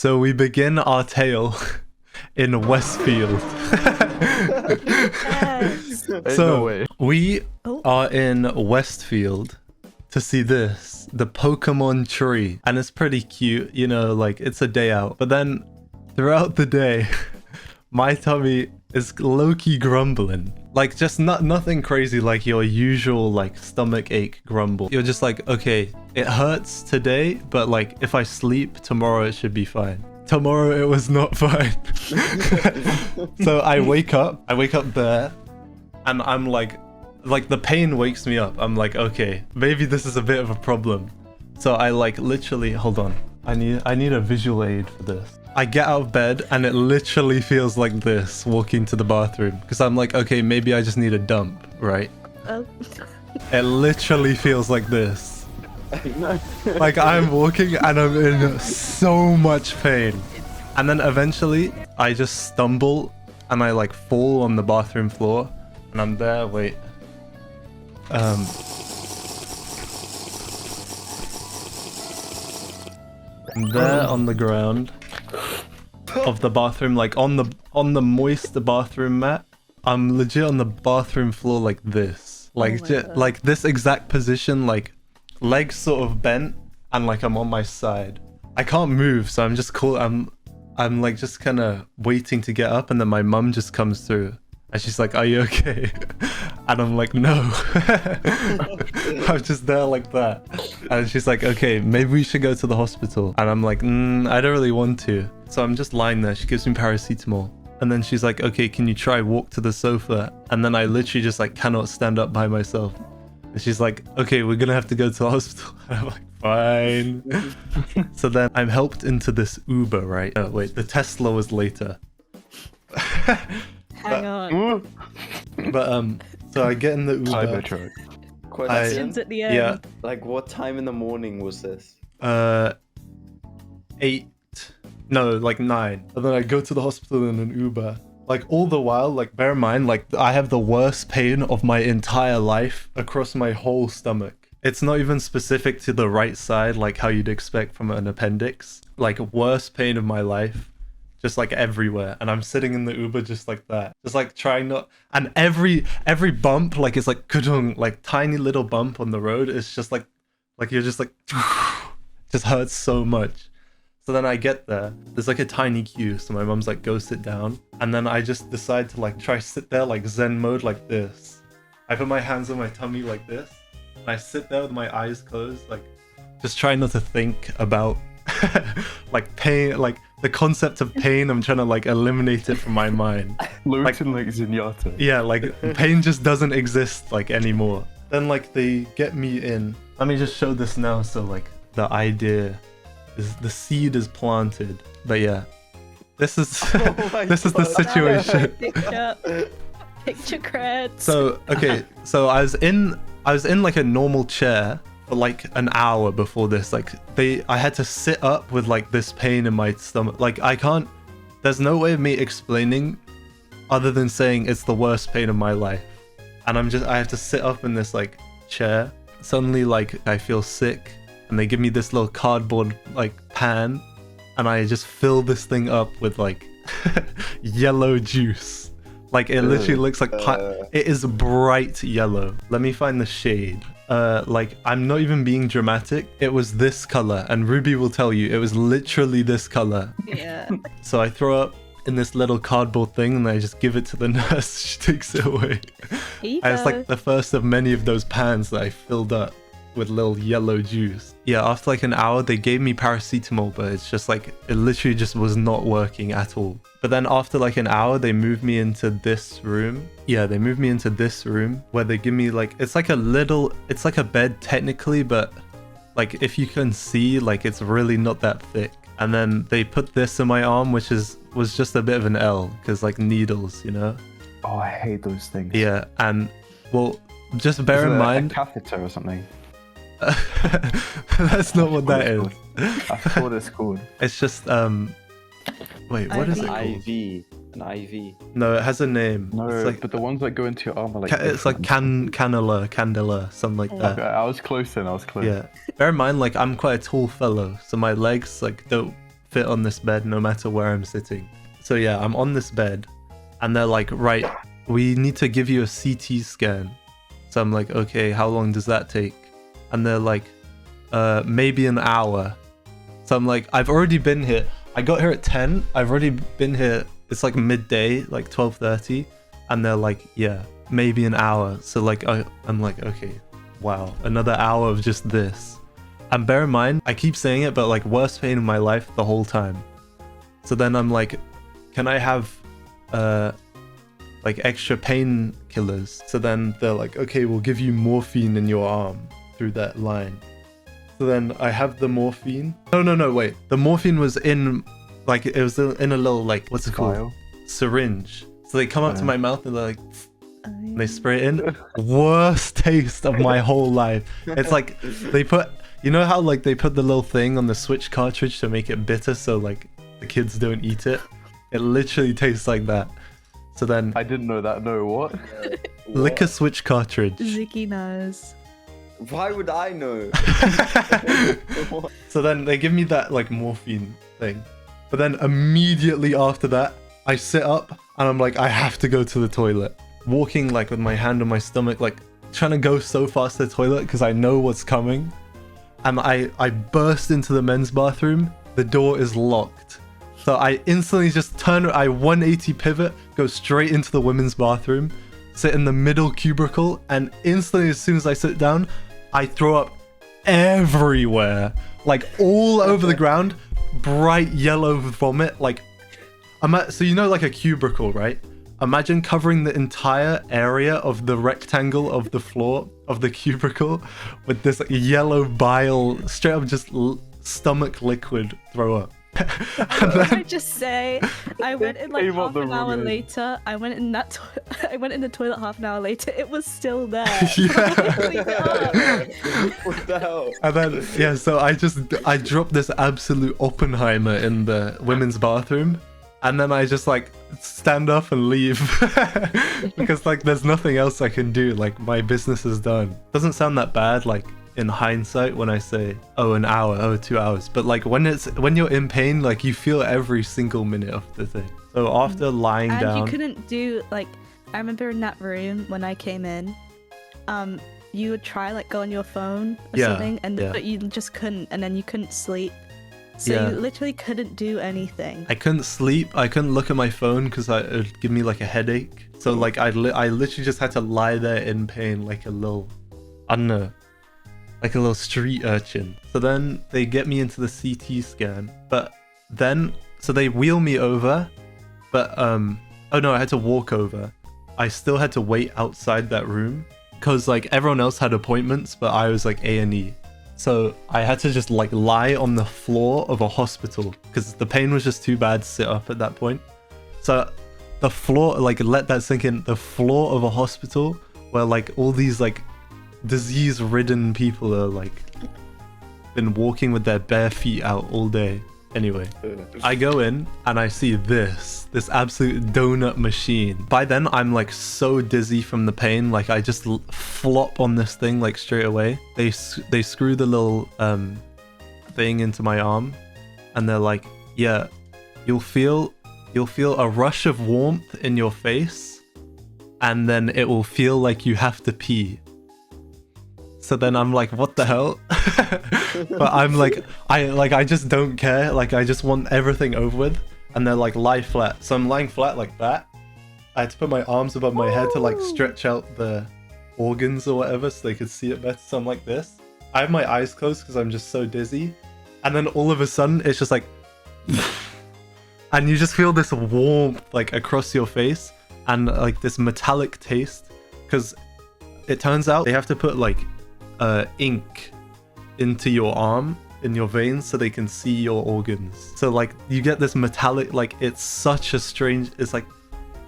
So we begin our tale in Westfield. Yes. So we Oh. are in Westfield to see this, the Pokemon tree. And it's pretty cute, you know, like it's a day out. But then throughout the day, my tummy is low-key grumbling. Like just nothing crazy like your usual like stomach ache grumble. You're just like, okay, it hurts today, but like if I sleep tomorrow, it should be fine. Tomorrow it was not fine. So I wake up there and I'm like the pain wakes me up. I'm like, okay, maybe this is a bit of a problem. So I like literally, hold on. I need a visual aid for this. I get out of bed and it literally feels like this walking to the bathroom because I'm like, okay, maybe I just need a dump, right? Oh. It literally feels like this. Like I'm walking and I'm in so much pain. And then eventually I just stumble and I like fall on the bathroom floor and I'm there, wait. I'm there on the ground of the bathroom, like on the moist bathroom mat. I'm legit on the bathroom floor like this, like like this exact position, like legs sort of bent and like I'm on my side. I can't move, so I'm just cool. I'm like just kind of waiting to get up, and then my mum just comes through and she's like, "Are you okay?" And I'm like, "No." I'm just there like that, and she's like, "Okay, maybe we should go to the hospital." And I'm like, I don't really want to. So I'm just lying there. She gives me paracetamol, and then she's like, "Okay, can you try walk to the sofa?" And then I literally just like cannot stand up by myself. And she's like, "Okay, we're gonna have to go to the hospital." And I'm like, fine. So then I'm helped into this Uber, right? Oh, wait, the Tesla was later. Hang on. But so I get in the Uber. Cybertruck. Questions at the end. Yeah. Like, what time in the morning was this? 8. No, like 9. And then I go to the hospital in an Uber. Like all the while, like bear in mind, like I have the worst pain of my entire life across my whole stomach. It's not even specific to the right side, like how you'd expect from an appendix. Like worst pain of my life, just like everywhere. And I'm sitting in the Uber just like that, just like trying not. And every bump, like it's like kudung, like tiny little bump on the road. It's just like you're just like, just hurts so much. So then I get there, there's like a tiny queue, so my mom's like, go sit down. And then I just decide to like try sit there like Zen mode like this. I put my hands on my tummy like this, and I sit there with my eyes closed, like just trying not to think about like pain, like the concept of pain. I'm trying to like eliminate it from my mind. Floating like Zenyatta. Yeah, like pain just doesn't exist like anymore. Then like they get me in. Let me just show this now, so like the idea is the seed is planted. But yeah, this is this is the situation. Picture creds. So okay, so I was in like a normal chair for like an hour before this. Like I had to sit up with like this pain in my stomach. Like I can't, there's no way of me explaining other than saying it's the worst pain of my life. And I have to sit up in this like chair. Suddenly like I feel sick, and they give me this little cardboard like pan, and I just fill this thing up with like yellow juice. Like it literally looks like it is bright yellow. Let me find the shade. Like I'm not even being dramatic. It was this color, and Ruby will tell you it was literally this color. Yeah. So I throw up in this little cardboard thing, and I just give it to the nurse. She takes it away. And it's like the first of many of those pans that I filled up with little yellow juice. Yeah, after like an hour they gave me paracetamol, but it's just like it literally just was not working at all. But then after like an hour they moved me into this room. Yeah, they moved me into this room where they give me like, it's like a bed technically, but like if you can see, like it's really not that thick. And then they put this in my arm, which was just a bit of an L, because like needles, you know. Oh, I hate those things. Yeah, and well, just bear in mind, a catheter or something. That's not what that is. That's what it's called. It's just wait, what is it called? An IV. No, it has a name. No, it's like, but the ones that go into your arm are like it's like cannula, something like that. Okay, I was close then. Yeah. Bear in mind, like I'm quite a tall fellow, so my legs like don't fit on this bed no matter where I'm sitting. So yeah, I'm on this bed and they're like, right, we need to give you a CT scan. So I'm like, okay, how long does that take? And they're like, maybe an hour. So I'm like, I've already been here. I got here at 10. I've already been here. It's like midday, like 12:30. And they're like, yeah, maybe an hour. So like, I'm like, okay, wow, another hour of just this. And bear in mind, I keep saying it, but like worst pain in my life the whole time. So then I'm like, can I have like extra painkillers? So then they're like, okay, we'll give you morphine in your arm through that line. So then I have the morphine. No, wait. The morphine was in, like, it was in a little, like, what's it called? Syringe. So they come up to my mouth and they're like, and they spray it in. Worst taste of my whole life. It's like, they put, you know how, like, they put the little thing on the Switch cartridge to make it bitter so, like, the kids don't eat it? It literally tastes like that. So then... I didn't know that. No, what? Lick a Switch cartridge. Ziggy knows. Why would I know? So then they give me that like morphine thing. But then immediately after that, I sit up and I'm like, I have to go to the toilet. Walking like with my hand on my stomach, like trying to go so fast to the toilet because I know what's coming. And I burst into the men's bathroom. The door is locked. So I instantly just turn, I 180 pivot, go straight into the women's bathroom, sit in the middle cubicle, and instantly as soon as I sit down, I throw up everywhere, like all over the ground, bright yellow vomit. Like, so you know, like a cubicle, right? Imagine covering the entire area of the rectangle of the floor of the cubicle with this yellow bile, straight up just stomach liquid throw up. Can I just say, I went in like half an hour later. I went in that. I went in the toilet half an hour later. It was still there. What the hell? And then yeah, so I dropped this absolute Oppenheimer in the women's bathroom, and then I just like stand up and leave because like there's nothing else I can do. Like my business is done. Doesn't sound that bad, like in hindsight when I say, oh, an hour, oh, 2 hours, but like when you're in pain, like you feel every single minute of the thing. So after lying down, you couldn't do like, I remember in that room when I came in, you would try like go on your phone or something, and but you just couldn't, and then you couldn't sleep. So you literally couldn't do anything. I couldn't sleep. I couldn't look at my phone because it would give me like a headache. So like I literally just had to lie there in pain like a little, I don't know, like a little street urchin. So then they get me into the CT scan, but then, so they wheel me over, but oh no, I had to walk over. I still had to wait outside that room because like everyone else had appointments, but I was like A&E. So I had to just like lie on the floor of a hospital because the pain was just too bad to sit up at that point. So the floor, like let that sink in, the floor of a hospital where like all these like disease-ridden people are like been walking with their bare feet out all day. Anyway, I go in and I see this absolute donut machine. By then I'm like so dizzy from the pain, like I just flop on this thing like straight away. They screw the little thing into my arm and they're like, yeah, you'll feel a rush of warmth in your face and then it will feel like you have to pee. So then I'm like, what the hell? But I'm like, I just don't care. Like, I just want everything over with. And they're like, lie flat. So I'm lying flat like that. I had to put my arms above my head to like stretch out the organs or whatever so they could see it better. So I'm like this. I have my eyes closed because I'm just so dizzy. And then all of a sudden, it's just like... and you just feel this warmth like across your face. And like this metallic taste. Because it turns out they have to put like... ink into your arm in your veins so they can see your organs. So like you get this metallic, like it's such a strange, it's like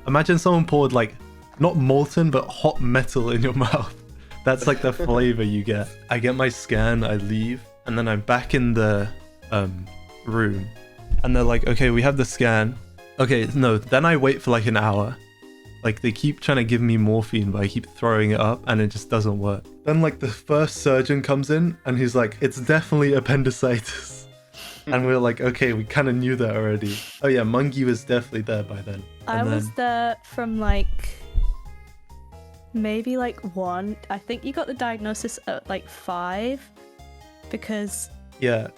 imagine someone poured like not molten but hot metal in your mouth. That's like the flavor you get. I get my scan, I leave, and then I'm back in the room and they're like, okay, we have the scan. Okay, no, then I wait for like an hour. Like they keep trying to give me morphine, but I keep throwing it up and it just doesn't work. Then like the first surgeon comes in and he's like, it's definitely appendicitis. And we were like, okay, we kind of knew that already. Oh yeah, Mungie was definitely there by then. I was there from like maybe like 1. I think you got the diagnosis at like 5 because yeah.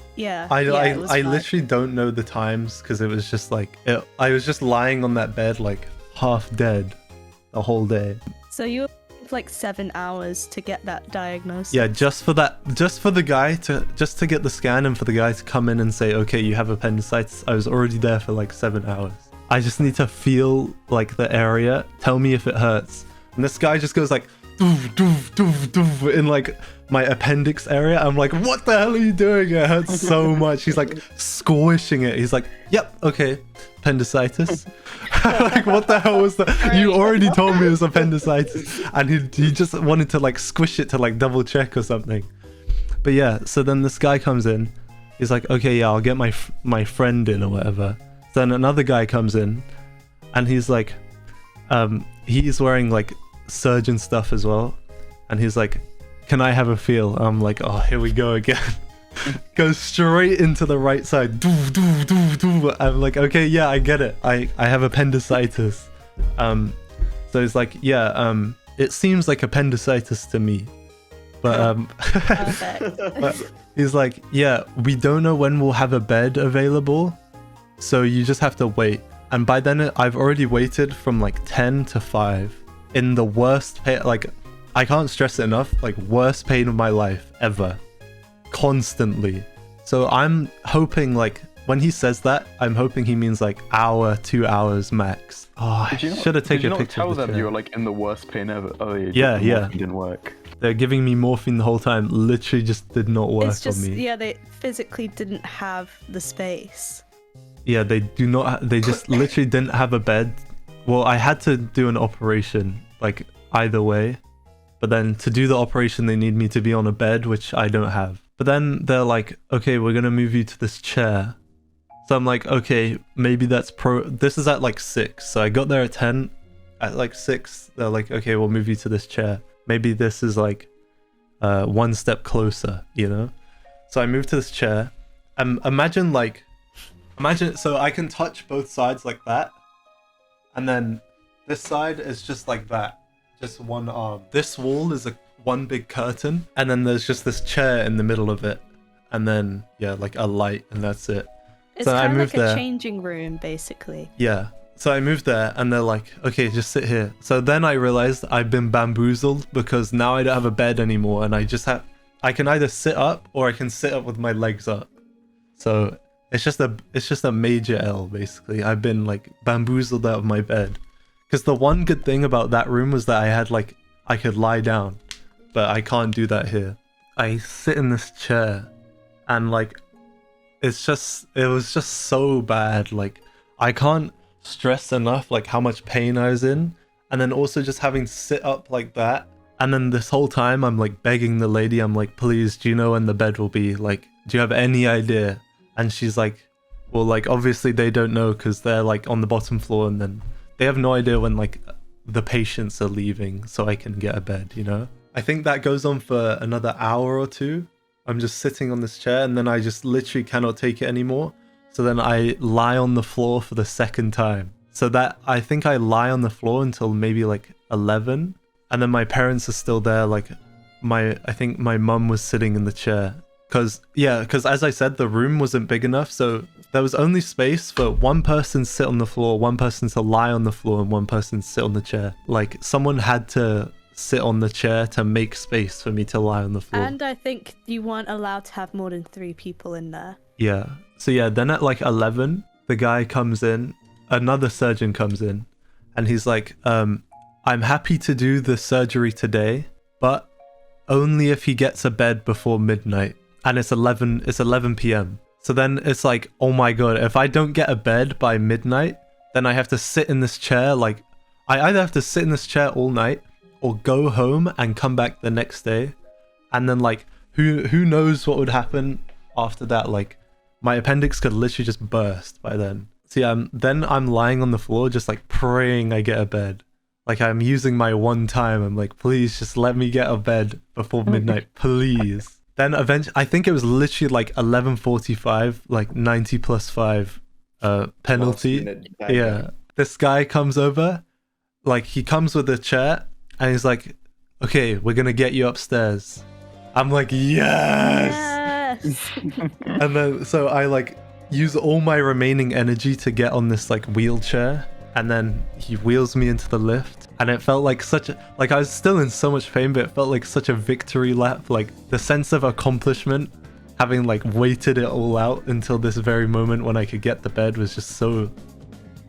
I literally don't know the times because it was just like I was just lying on that bed like half dead the whole day. So you were like 7 hours to get that diagnosis. Yeah, just for the guy to get the scan and for the guy to come in and say, okay, you have appendicitis. I was already there for like 7 hours. I just need to feel like the area, tell me if it hurts. And this guy just goes like doof, doof, doof, doof, in like my appendix area. I'm like, what the hell are you doing? It hurts so much. He's like squishing it. He's like, yep, okay, appendicitis. Like, what the hell was that? You already told me it was appendicitis. And he just wanted to like squish it to like double check or something. But yeah, so then this guy comes in. He's like, okay, yeah, I'll get my friend in or whatever. Then another guy comes in and he's like, he's wearing like surgeon stuff as well. And he's like, can I have a feel? I'm like, oh, here we go again. Goes straight into the right side. Doo, doo, doo, doo. I'm like, okay, yeah, I get it. I have appendicitis. So he's like, yeah, it seems like appendicitis to me. But but he's like, yeah, we don't know when we'll have a bed available. So you just have to wait. And by then I've already waited from like 10 to 5 in the worst pain. Like, I can't stress it enough, like worst pain of my life ever. Constantly. So I'm hoping like when he says that, I'm hoping he means like hour, 2 hours max. Oh, I should have taken a picture. Did you not tell them you were like in the worst pain ever? Oh, yeah. It didn't work. They're giving me morphine the whole time. Literally just did not work on me. Yeah, they physically didn't have the space. Yeah, they do not. They just literally didn't have a bed. Well, I had to do an operation, like either way. But then to do the operation, they need me to be on a bed, which I don't have. But then they're like, okay, we're going to move you to this chair. So I'm like, okay, maybe that's this is at like 6. So I got there at 10. At like 6, they're like, okay, we'll move you to this chair. Maybe this is like one step closer, you know? So I moved to this chair. Imagine, so I can touch both sides like that. And then this side is just like that. Just one arm. This wall is one big curtain, and then there's just this chair in the middle of it, and then yeah, like a light, and that's it. It's so kind of like a changing room, basically. Yeah. So I moved there, and they're like, okay, just sit here. So then I realized I've been bamboozled because now I don't have a bed anymore, and I can either sit up or I can sit up with my legs up. So it's just a major L basically. I've been like bamboozled out of my bed. Because the one good thing about that room was that I could lie down, but I can't do that here. I sit in this chair, and like, it was just so bad. Like, I can't stress enough like how much pain I was in, and then also just having to sit up like that. And then this whole time I'm like begging the lady, I'm like, please, do you know when the bed will be? Like, do you have any idea? And she's like, well, like obviously they don't know because they're like on the bottom floor, and then they have no idea when like the patients are leaving so I can get a bed, you know? I think that goes on for another hour or 2. I'm just sitting on this chair, and then I just literally cannot take it anymore. So then I lie on the floor for the second time. So that I think I lie on the floor until maybe like 11. And then my parents are still there. Like I think my mum was sitting in the chair. Cause as I said, the room wasn't big enough. So there was only space for one person sit on the floor, one person to lie on the floor, and one person sit on the chair. Like someone had to sit on the chair to make space for me to lie on the floor. And I think you weren't allowed to have more than 3 people in there. Yeah. So yeah, then at like 11, the guy comes in, another surgeon comes in, and he's like, I'm happy to do the surgery today, but only if he gets a bed before midnight. And it's 11 p.m. So then it's like, oh my god, if I don't get a bed by midnight, then I have to sit in this chair. Like, I either have to sit in this chair all night or go home and come back the next day. And then like, who knows what would happen after that? Like, my appendix could literally just burst by then. So yeah, then I'm lying on the floor just like praying I get a bed. Like, I'm using my one time. I'm like, please just let me get a bed before midnight, please. then eventually, I think it was literally like 11:45, like 90 plus 5 penalty. Yeah. This guy comes over, like he comes with a chair and he's like, okay, we're gonna get you upstairs. I'm like, yes! And then so I like use all my remaining energy to get on this like wheelchair, and then he wheels me into the lift, and it felt like such a, like I was still in so much pain, but it felt like such a victory lap, like the sense of accomplishment, having like waited it all out until this very moment when I could get the bed was just so,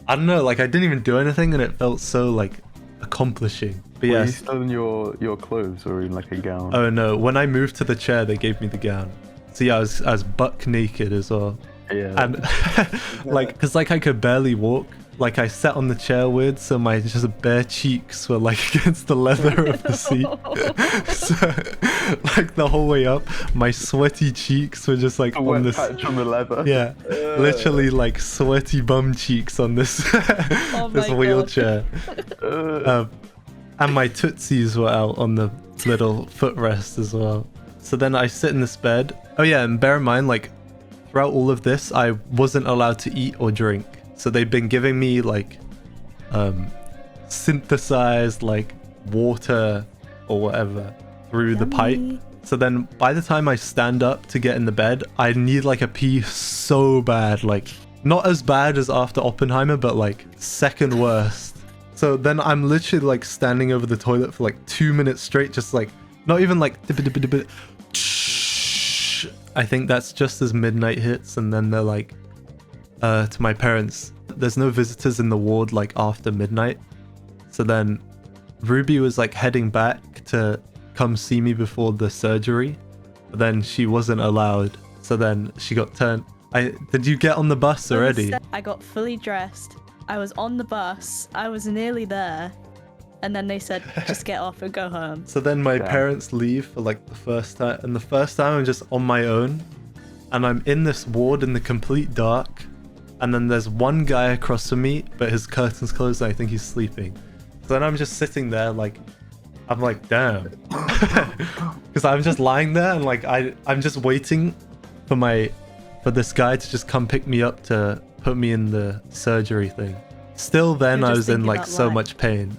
I don't know, like I didn't even do anything and it felt so like accomplishing. But Were yeah. you still in your clothes or in like a gown? Oh no, when I moved to the chair they gave me the gown. So yeah, I was buck naked as well. Yeah. And like, because like I could barely walk, like I sat on the chair weird, so my just bare cheeks were like against the leather of the seat. So like the whole way up, my sweaty cheeks were just like on this patch on the leather. Yeah, literally like sweaty bum cheeks on this this wheelchair. And my tootsies were out on the little footrest as well. So then I sit in this bed. Oh yeah, and bear in mind, like throughout all of this, I wasn't allowed to eat or drink. So they've been giving me like synthesized like water or whatever through the pipe. So then by the time I stand up to get in the bed, I need like a pee so bad, like not as bad as after Oppenheimer, but like second worst. So then I'm literally like standing over the toilet for like 2 minutes straight, just like not even like I think that's just as midnight hits, and then they're like to my parents, there's no visitors in the ward like after midnight. So then Ruby was like heading back to come see me before the surgery, but then she wasn't allowed. So then she got turned. Did you get on the bus already? I got fully dressed. I was on the bus. I was nearly there. And then they said, just get off and go home. So then my parents leave for like the first time. And the first time I'm just on my own. And I'm in this ward in the complete dark. And then there's one guy across from me, but his curtain's closed and I think he's sleeping. So then I'm just sitting there like, I'm like, damn. Because I'm just lying there and like, I'm just waiting for this guy to just come pick me up to put me in the surgery thing. Still then I was in like so much pain.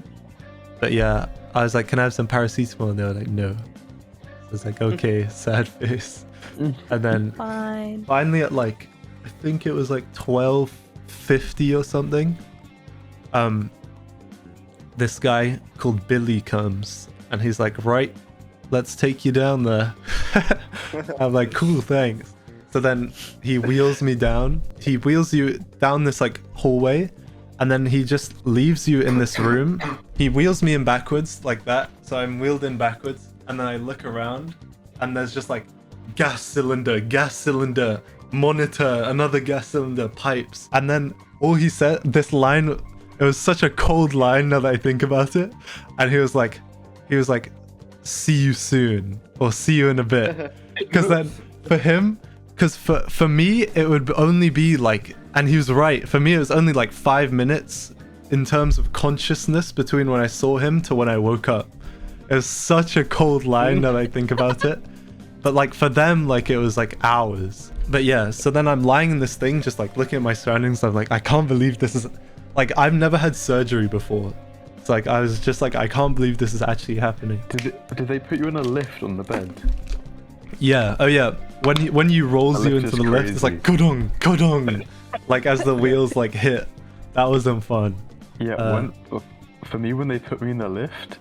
But yeah, I was like, can I have some paracetamol? And they were like, no. So I was like, okay, sad face. And then finally at like, I think it was like 12:50 or something. This guy called Billy comes and he's like, right, let's take you down there. I'm like, cool, thanks. So then he wheels me down. He wheels you down this like hallway, and then he just leaves you in this room. He wheels me in backwards like that. So I'm wheeled in backwards, and then I look around and there's just like gas cylinder, monitor, another gas cylinder, pipes. And then all he said, this line, it was such a cold line now that I think about it. And he was like, see you soon, or see you in a bit. Because then for him, because for me, it would only be like, and he was right, for me it was only like 5 minutes in terms of consciousness between when I saw him to when I woke up. It was such a cold line now that I think about it. But like for them, like it was like hours. But yeah, so then I'm lying in this thing, just like looking at my surroundings. I'm like, I can't believe this is, like I've never had surgery before. It's like, I was just like, I can't believe this is actually happening. Did they put you in a lift on the bed? Yeah, oh yeah. When you rolls you into the lift, it's like kodong, like as the wheels like hit. That wasn't fun. Yeah, for me when they put me in the lift,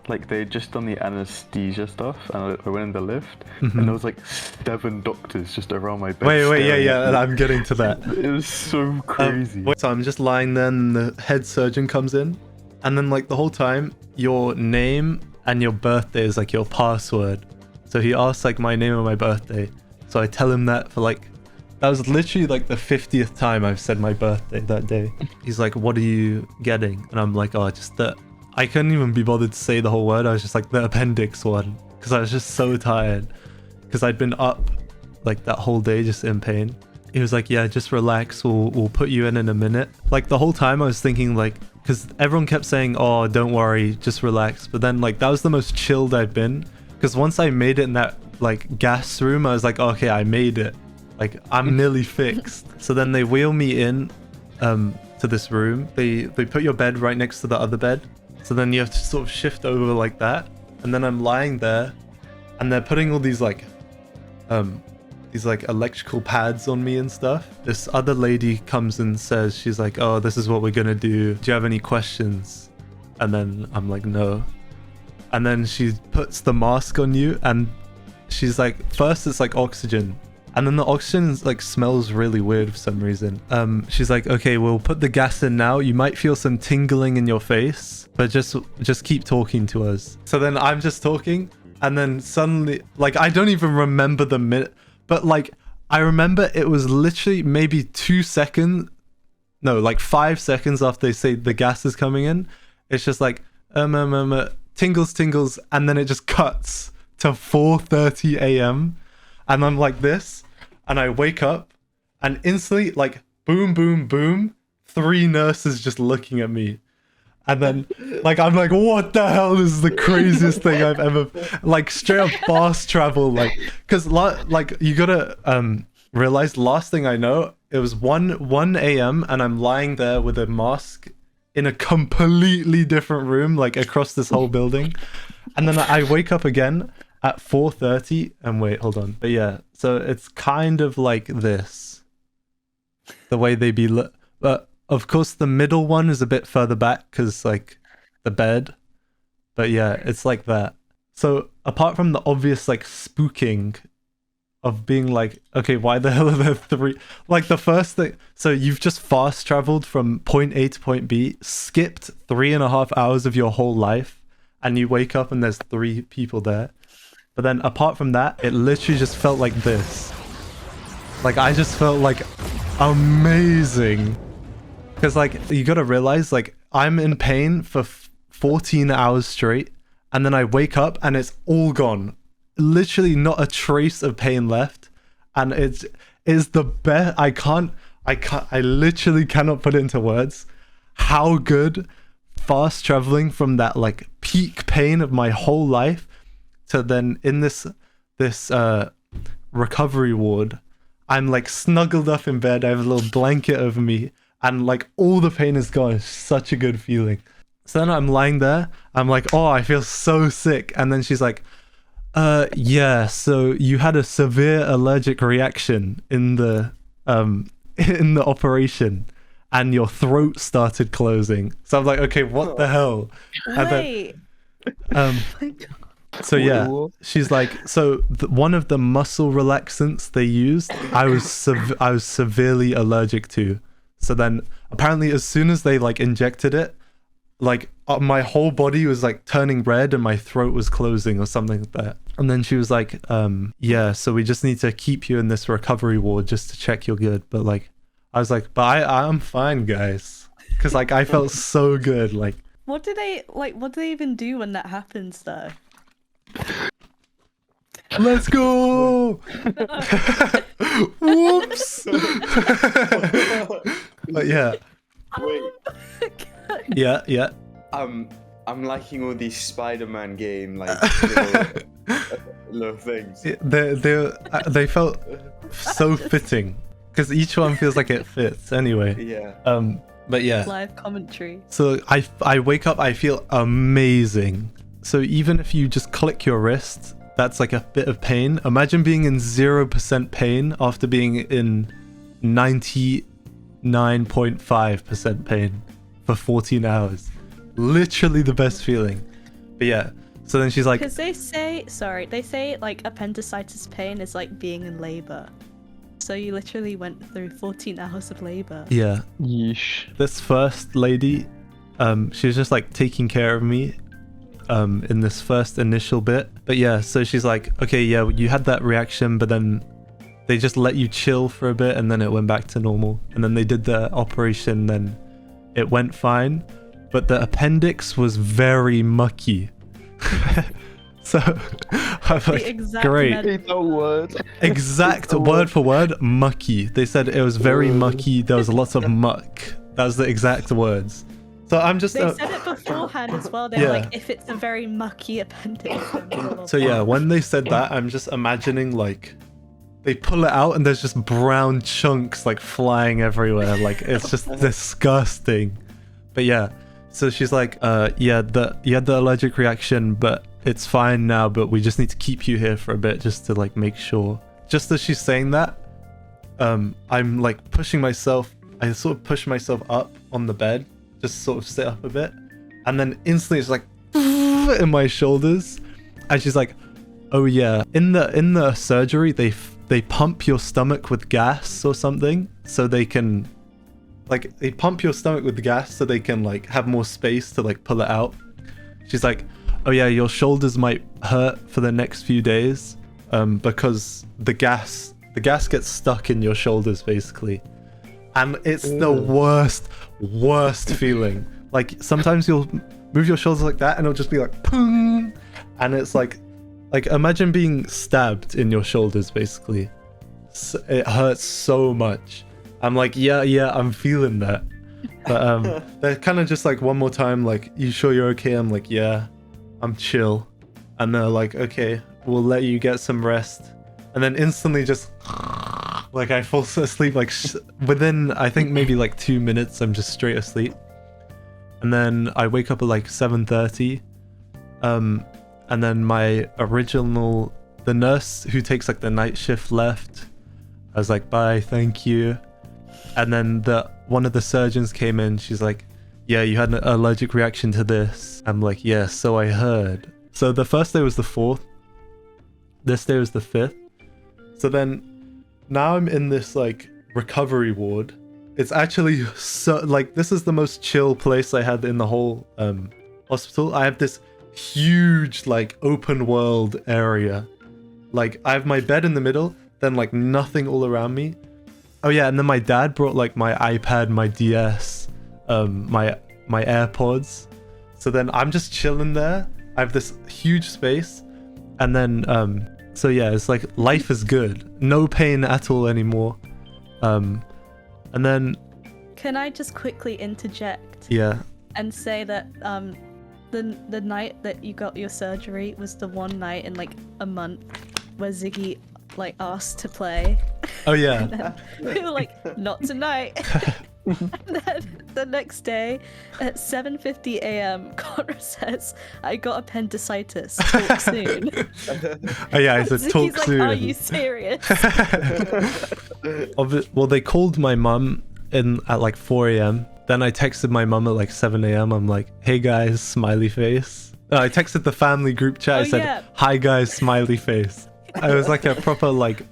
like they had just done the anesthesia stuff, and I went in the lift, and there was like 7 doctors just around my bed. Wait, yeah, I'm getting to that. It was so crazy. So I'm just lying there, and the head surgeon comes in, and then like the whole time, your name and your birthday is like your password. So he asks like my name and my birthday. So I tell him that for like, that was literally like the 50th time I've said my birthday that day. He's like, what are you getting? And I'm like, oh, just that. I couldn't even be bothered to say the whole word. I was just like, the appendix one. Because I was just so tired. Because I'd been up like that whole day just in pain. He was like, yeah, just relax. We'll put you in a minute. Like the whole time I was thinking like, because everyone kept saying, oh, don't worry, just relax. But then like, that was the most chilled I'd been. Because once I made it in that like gas room. I was like, okay, I made it. Like I'm nearly fixed. So then they wheel me in to this room. They put your bed right next to the other bed. So then you have to sort of shift over like that. And then I'm lying there and they're putting all these like electrical pads on me and stuff. This other lady comes and says, she's like, oh, this is what we're gonna do. Do you have any questions? And then I'm like, no. And then she puts the mask on you and she's like, first it's like oxygen. And then the oxygen like smells really weird for some reason. She's like, okay, we'll put the gas in now. You might feel some tingling in your face, but just keep talking to us. So then I'm just talking and then suddenly, like, I don't even remember the minute, but like, I remember it was literally maybe 2 seconds. No, like 5 seconds after they say the gas is coming in. It's just like, tingles, and then it just cuts to 4:30 a.m. and I'm like this, and I wake up, and instantly, like, boom, boom, boom, 3 nurses just looking at me. And then, like, I'm like, what the hell? This is the craziest thing I've ever, like, straight up fast travel, like, because, like, you gotta realize, last thing I know, it was 1 a.m. and I'm lying there with a mask in a completely different room, like, across this whole building. And then I wake up again at 4:30 and wait, hold on. But yeah, so it's kind of like this, the way they be but of course the middle one is a bit further back because like the bed, but yeah, it's like that. So apart from the obvious like spooking of being like, okay, why the hell are there 3, like the first thing, so you've just fast traveled from point A to point B, skipped 3.5 hours of your whole life, and you wake up and there's 3 people there. But then apart from that, it literally just felt like this. Like I just felt like amazing. Because like you gotta realize, like I'm in pain for 14 hours straight, and then I wake up and it's all gone. Literally not a trace of pain left. And it is the best. I literally cannot put it into words how good fast traveling from that like peak pain of my whole life to then in this recovery ward, I'm like snuggled up in bed. I have a little blanket over me, and like all the pain is gone. It's such a good feeling. So then I'm lying there. I'm like, oh, I feel so sick. And then she's like, yeah. So you had a severe allergic reaction in the operation, and your throat started closing. So I'm like, okay, what the hell? Wait. And then, so yeah, she's like, so one of the muscle relaxants they used, I was severely allergic to. So then apparently as soon as they like injected it, like my whole body was like turning red and my throat was closing or something like that. And then she was like, yeah, so we just need to keep you in this recovery ward just to check you're good. But like, I was like, but I'm fine, guys. Because like I felt so good. Like, what do they even do when that happens though? Let's go! Whoops! But yeah. Wait. Yeah. I'm liking all these Spider-Man game like little things. They felt so fitting because each one feels like it fits anyway. Yeah. But yeah. Live commentary. So I wake up, I feel amazing. So even if you just click your wrist, that's like a bit of pain. Imagine being in 0% pain after being in 99.5% pain for 14 hours. Literally the best feeling. But yeah, so then she's like, because they say like appendicitis pain is like being in labor. So you literally went through 14 hours of labor. Yeah. Yeesh. This first lady, she was just like taking care of me in this first initial bit. But yeah, so she's like, okay, yeah, you had that reaction, but then they just let you chill for a bit and then it went back to normal. And then they did the operation, then it went fine. But the appendix was very mucky. So I'm like, great. Exact word for word, mucky. They said it was very mucky. There was lots of muck. That was the exact words. So I'm just. They said it beforehand as well. They're like, if it's a very mucky appendix. So yeah, when they said that, I'm just imagining like they pull it out and there's just brown chunks like flying everywhere. Like it's just disgusting. But yeah, so she's like, yeah, you had the allergic reaction, but it's fine now. But we just need to keep you here for a bit just to like make sure. Just as she's saying that, I'm like pushing myself. I sort of push myself up on the bed, just sort of sit up a bit, and then instantly it's like in my shoulders, and she's like, "Oh yeah, in the surgery they pump your stomach with gas or something, so they can like they pump your stomach with gas so they can like have more space to like pull it out." She's like, "Oh yeah, your shoulders might hurt for the next few days, because the gas gets stuck in your shoulders basically." And it's the worst feeling. Like sometimes you'll move your shoulders like that and it'll just be like pung, and it's like imagine being stabbed in your shoulders basically. It hurts so much. I'm like, yeah, I'm feeling that. But they're kind of just like, one more time, like, "You sure you're okay?" I'm like, "Yeah, I'm chill." And they're like, "Okay, we'll let you get some rest." And then instantly just like I fall asleep like within I think maybe like 2 minutes I'm just straight asleep. And then I wake up at like 7:30, and then the nurse who takes like the night shift left. I was like, "Bye, thank you." And then one of the surgeons came in. She's like, "Yeah, you had an allergic reaction to this." I'm like, "Yeah, so I heard." So the first day was the 4th, this day was the 5th. So then now I'm in this like recovery ward. It's actually so like this is the most chill place I had in the whole hospital. I have this huge like open world area. Like I have my bed in the middle, then like nothing all around me. Oh yeah, and then my dad brought like my iPad, my DS, my AirPods. So then I'm just chilling there. I have this huge space, and then so yeah, it's like life is good. No pain at all anymore. And then can I just quickly interject? Yeah. And say that the night that you got your surgery was the one night in like a month where Ziggy like asked to play. Oh yeah. We were like, "Not tonight." And then the next day at 7:50 a.m. Conrad says, "I got appendicitis. Talk soon." Oh yeah, I said talk like, soon. "Are you serious?" Well, they called my mum at like 4 a.m. Then I texted my mum at like 7 a.m. I'm like, "Hey guys, smiley face." I texted the family group chat. I said, yeah. "Hi guys, smiley face." I was like a proper like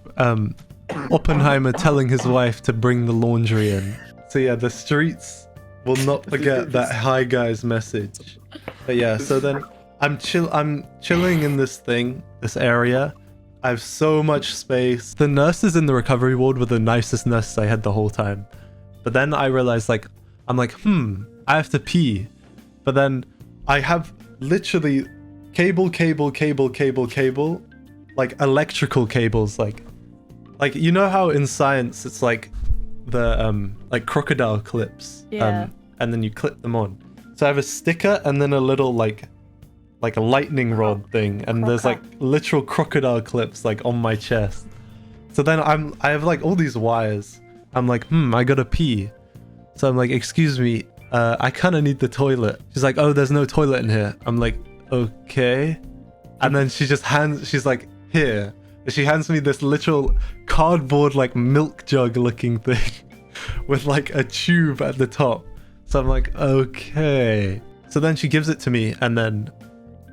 Oppenheimer telling his wife to bring the laundry in. So yeah, the streets will not forget that "hi guys" message. But yeah, so then I'm chilling in this area. I have so much space. The nurses in the recovery ward were the nicest nurses I had the whole time. But then I realized like, I'm like, I have to pee. But then I have literally cable, like electrical cables, like you know how in science it's like the like crocodile clips, yeah, and then you clip them on. So I have a sticker and then a little like a lightning rod thing, and there's like literal crocodile clips like on my chest. So then I have like all these wires. I'm like, I gotta pee. So I'm like, "Excuse me, I kind of need the toilet." She's like, "Oh, there's no toilet in here." I'm like, "Okay." And then she's like, "Here." She hands me this literal cardboard like milk jug looking thing with like a tube at the top. So I'm like, "Okay." So then she gives it to me, and then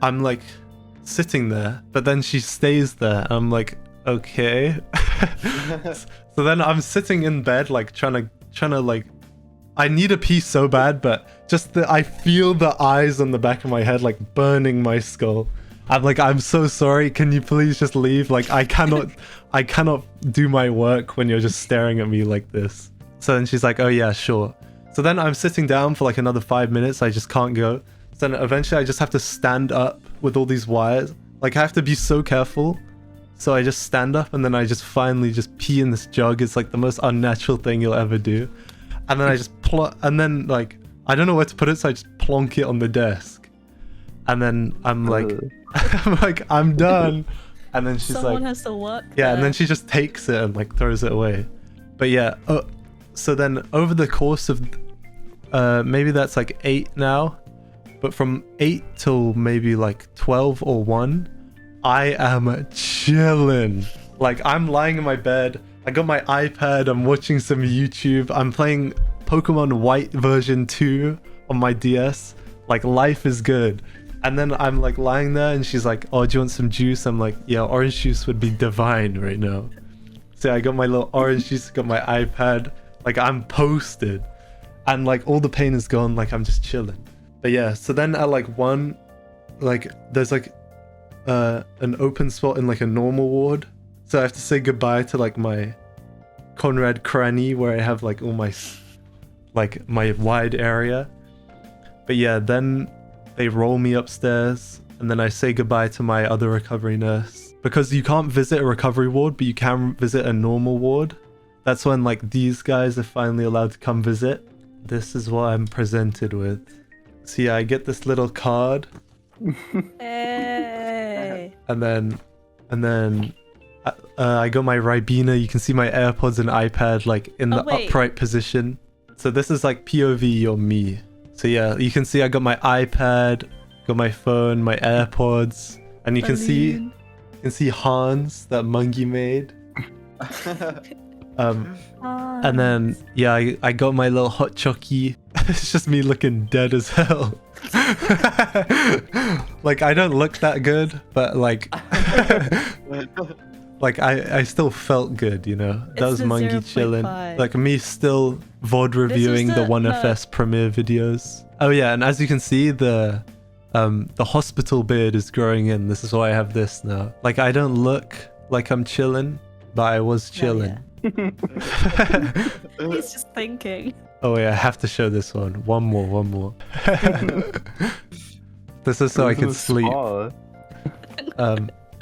I'm like sitting there, but then she stays there. I'm like, "Okay." So then I'm sitting in bed like trying to like, I need a pee so bad, but just I feel the eyes on the back of my head like burning my skull. I'm like, "I'm so sorry, can you please just leave? Like I cannot do my work when you're just staring at me like this." So then she's like, "Oh yeah, sure." So then I'm sitting down for like another 5 minutes. I just can't go. So then eventually I just have to stand up with all these wires. Like I have to be so careful. So I just stand up, and then I just finally just pee in this jug. It's like the most unnatural thing you'll ever do. And then I just and then like I don't know where to put it, so I just plonk it on the desk. And then I'm like, I'm done. And then she's Someone like, has to work yeah, there. and then she just takes it and like throws it away. But yeah, so then over the course of, maybe that's like 8 now, but from 8 till maybe like 12 or 1, I am chilling. Like, I'm lying in my bed, I got my iPad, I'm watching some YouTube, I'm playing Pokemon White version 2 on my DS. Like, life is good. And then I'm like lying there and she's like, oh, do you want some juice? I'm like, yeah, orange juice would be divine right now. So I got my little orange juice, got my iPad, like I'm posted. And like all the pain is gone, like I'm just chilling. But yeah, so then at like 1, like there's like an open spot in like a normal ward. So I have to say goodbye to like my Conrad cranny where I have like all my, like my wide area. But yeah, then they roll me upstairs and then I say goodbye to my other recovery nurse. Because you can't visit a recovery ward, but you can visit a normal ward. That's when like these guys are finally allowed to come visit. This is what I'm presented with. So yeah, I get this little card. Hey. And then I got my Ribena. You can see my AirPods and iPad like in the upright position. So this is like POV or me. So yeah, you can see I got my iPad, got my phone, my AirPods, and you can see Hans that Mungie made. And then yeah, I got my little hot chocky. It's just me looking dead as hell. Like I don't look that good, but like like I still felt good, you know. That was Mungie chilling. Like me still VOD reviewing the 1FS premiere videos. Oh yeah, and as you can see, the hospital beard is growing in. This is why I have this now. Like I don't look like I'm chilling, but I was chilling. He's just thinking. Oh yeah, I have to show this one. One more. This is so I can sleep.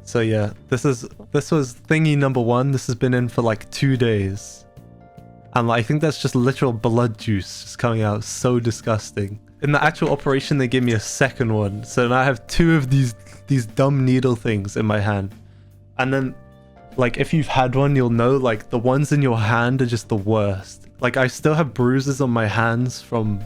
So yeah, this was thingy number 1. This has been in for like 2 days. And like, I think that's just literal blood juice just coming out. So disgusting. In the actual operation, they gave me a second one. So now I have 2 of these dumb needle things in my hand. And then, like, if you've had one, you'll know, like, the ones in your hand are just the worst. Like, I still have bruises on my hands from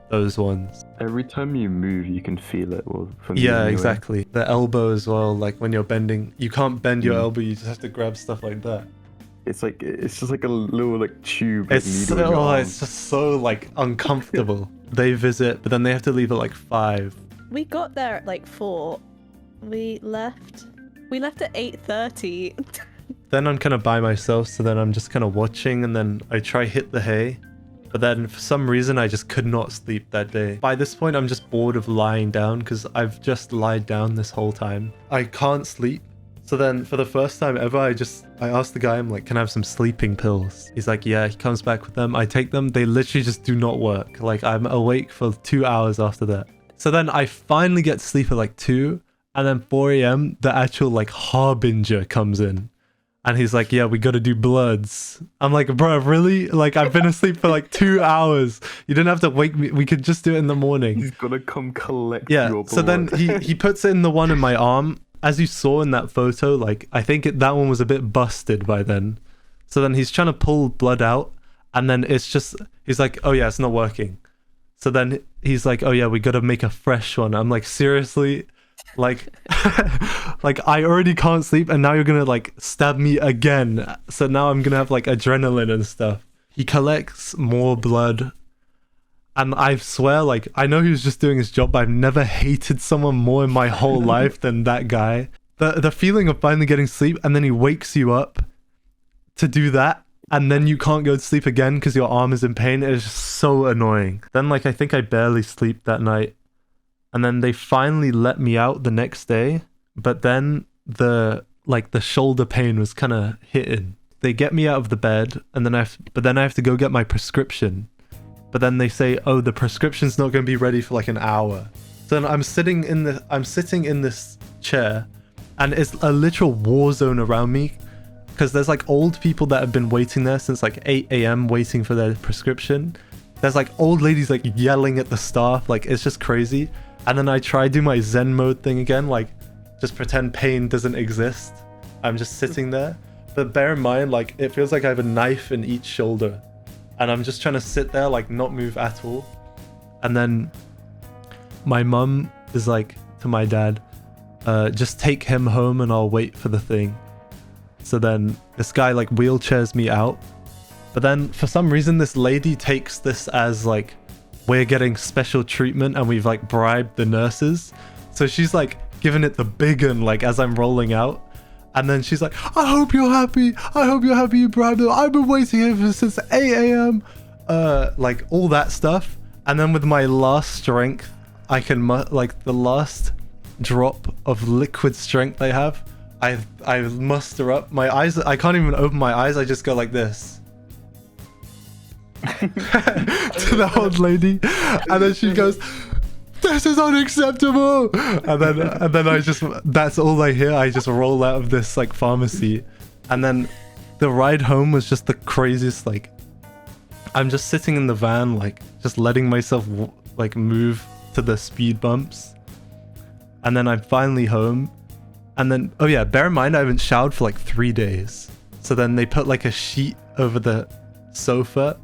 those ones. Every time you move, you can feel it. Well, yeah, exactly. The elbow as well, like when you're bending, you can't bend your elbow, you just have to grab stuff like that. It's just like a little like tube. It's just so like uncomfortable. They visit, but then they have to leave at like 5. We got there at like 4. We left at 8:30. Then I'm kind of by myself, so then I'm just kind of watching, and then I try hit the hay. But then for some reason, I just could not sleep that day. By this point, I'm just bored of lying down because I've just lied down this whole time. I can't sleep. So then for the first time ever, I asked the guy, I'm like, can I have some sleeping pills? He's like, yeah, he comes back with them. I take them. They literally just do not work. Like I'm awake for 2 hours after that. So then I finally get to sleep at like 2, and then 4 a.m. the actual like harbinger comes in. And he's like, yeah, we got to do bloods. I'm like, bro, really? Like, I've been asleep for like 2 hours. You didn't have to wake me. We could just do it in the morning. He's got to come collect your blood. So then he puts it in the one in my arm. As you saw in that photo, like, I think that one was a bit busted by then. So then he's trying to pull blood out. And then it's just, he's like, oh yeah, it's not working. So then he's like, oh yeah, we got to make a fresh one. I'm like, seriously? Like like I already can't sleep, and now you're gonna like stab me again. So now I'm gonna have like adrenaline and stuff. He collects more blood, and I swear, like, I know he was just doing his job, but I've never hated someone more in my whole life than that guy. The feeling of finally getting sleep, and then he wakes you up to do that, and then you can't go to sleep again because your arm is in pain. It is just so annoying. Then like I think I barely sleep that night. And then they finally let me out the next day, but then the shoulder pain was kind of hitting. They get me out of the bed, and then I have to go get my prescription. But then they say, oh, the prescription's not going to be ready for like an hour. So then I'm sitting in this chair, and it's a literal war zone around me, because there's like old people that have been waiting there since like 8 a.m. waiting for their prescription. there's like old ladies like yelling at the staff, like it's just crazy. And then I try do my Zen mode thing again, like just pretend pain doesn't exist. I'm just sitting there. But bear in mind, like it feels like I have a knife in each shoulder. And I'm just trying to sit there, like not move at all. And then my mum is like to my dad, just take him home and I'll wait for the thing. So then this guy like wheelchairs me out. But then for some reason, this lady takes this as like, we're getting special treatment and we've like bribed the nurses. So she's like giving it the big un like as I'm rolling out. And then she's like, I hope you're happy. I hope you're happy you bribed them. I've been waiting here since 8 a.m. Like all that stuff. And then with my last strength, I can like the last drop of liquid strength I have, I muster up my eyes. I can't even open my eyes. I just go like this to the old lady, and then she goes, "This is unacceptable." And then I just, that's all I hear. I just roll out of this like pharmacy, and then the ride home was just the craziest. Like I'm just sitting in the van, like just letting myself like move to the speed bumps, and then I'm finally home. And then, oh yeah, bear in mind I haven't showered for like 3 days. So then they put like a sheet over the sofa,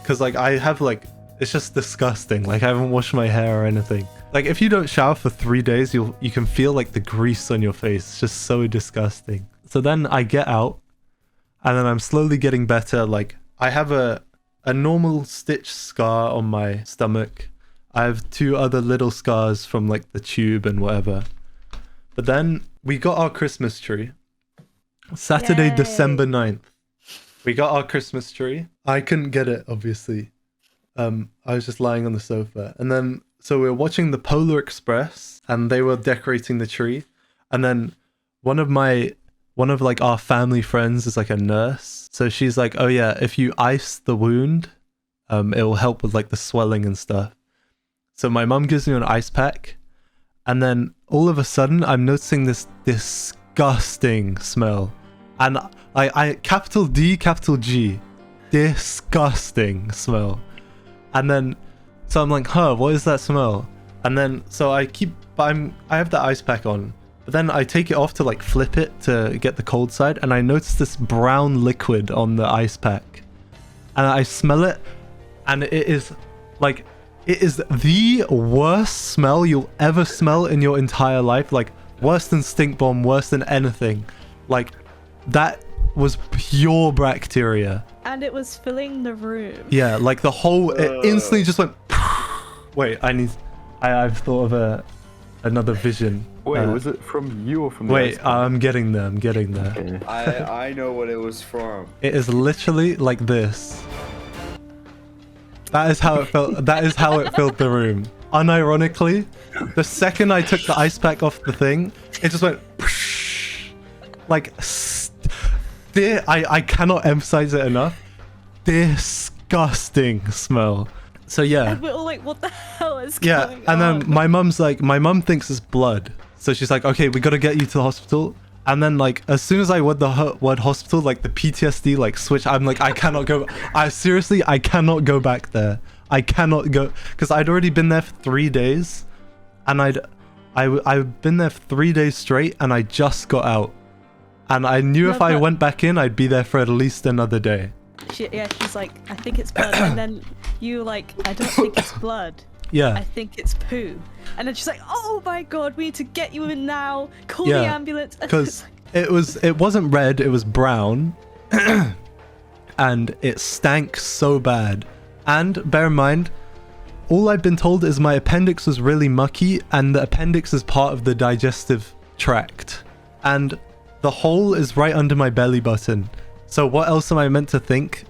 because like I have like, it's just disgusting. Like I haven't washed my hair or anything. Like if you don't shower for 3 days, you can feel like the grease on your face. It's just so disgusting. So then I get out, and then I'm slowly getting better. Like I have a normal stitch scar on my stomach. I have 2 other little scars from like the tube and whatever. But then we got our Christmas tree. Saturday, Yay. December 9th. We got our Christmas tree. I couldn't get it, obviously. I was just lying on the sofa. And then, so we were watching the Polar Express, and they were decorating the tree. And then one of like our family friends is like a nurse. So she's like, oh yeah, if you ice the wound, it will help with like the swelling and stuff. So my mum gives me an ice pack. And then all of a sudden, I'm noticing this disgusting smell. And I capital D, capital G, disgusting smell. And then, so I'm like, huh, what is that smell? And then, so I have the ice pack on, but then I take it off to like flip it to get the cold side. And I notice this brown liquid on the ice pack. And I smell it, and it is like, it is the worst smell you'll ever smell in your entire life. Like worse than stink bomb, worse than anything. Like that was pure bacteria. And it was filling the room. Yeah, like the whole, it instantly just went. Wait, I've thought of another vision. Wait, was it from you or from the Wait, ice I'm getting there. Okay. I know what it was from. It is literally like this. That is how it felt. That is how it filled the room. Unironically, the second I took the ice pack off the thing, it just went like. I cannot emphasize it enough. Disgusting smell. So yeah. And we're all like, what the hell is going on? Yeah, and then my mum thinks it's blood. So she's like, okay, we gotta get you to the hospital. And then like, as soon as I word the word hospital, like the PTSD like switch, I'm like, I cannot go. I cannot go back there. I cannot go, because I'd already been there for 3 days, and I've been there for 3 days straight, and I just got out. And I knew if I went back in, I'd be there for at least another day. She's like, I think it's blood. And then you like, I don't think it's blood. Yeah. I think it's poo. And then she's like, oh my god, we need to get you in now. Call the ambulance. Because it wasn't red, it was brown. And it stank so bad. And bear in mind, all I've been told is my appendix was really mucky, and the appendix is part of the digestive tract. And the hole is right under my belly button. So what else am I meant to think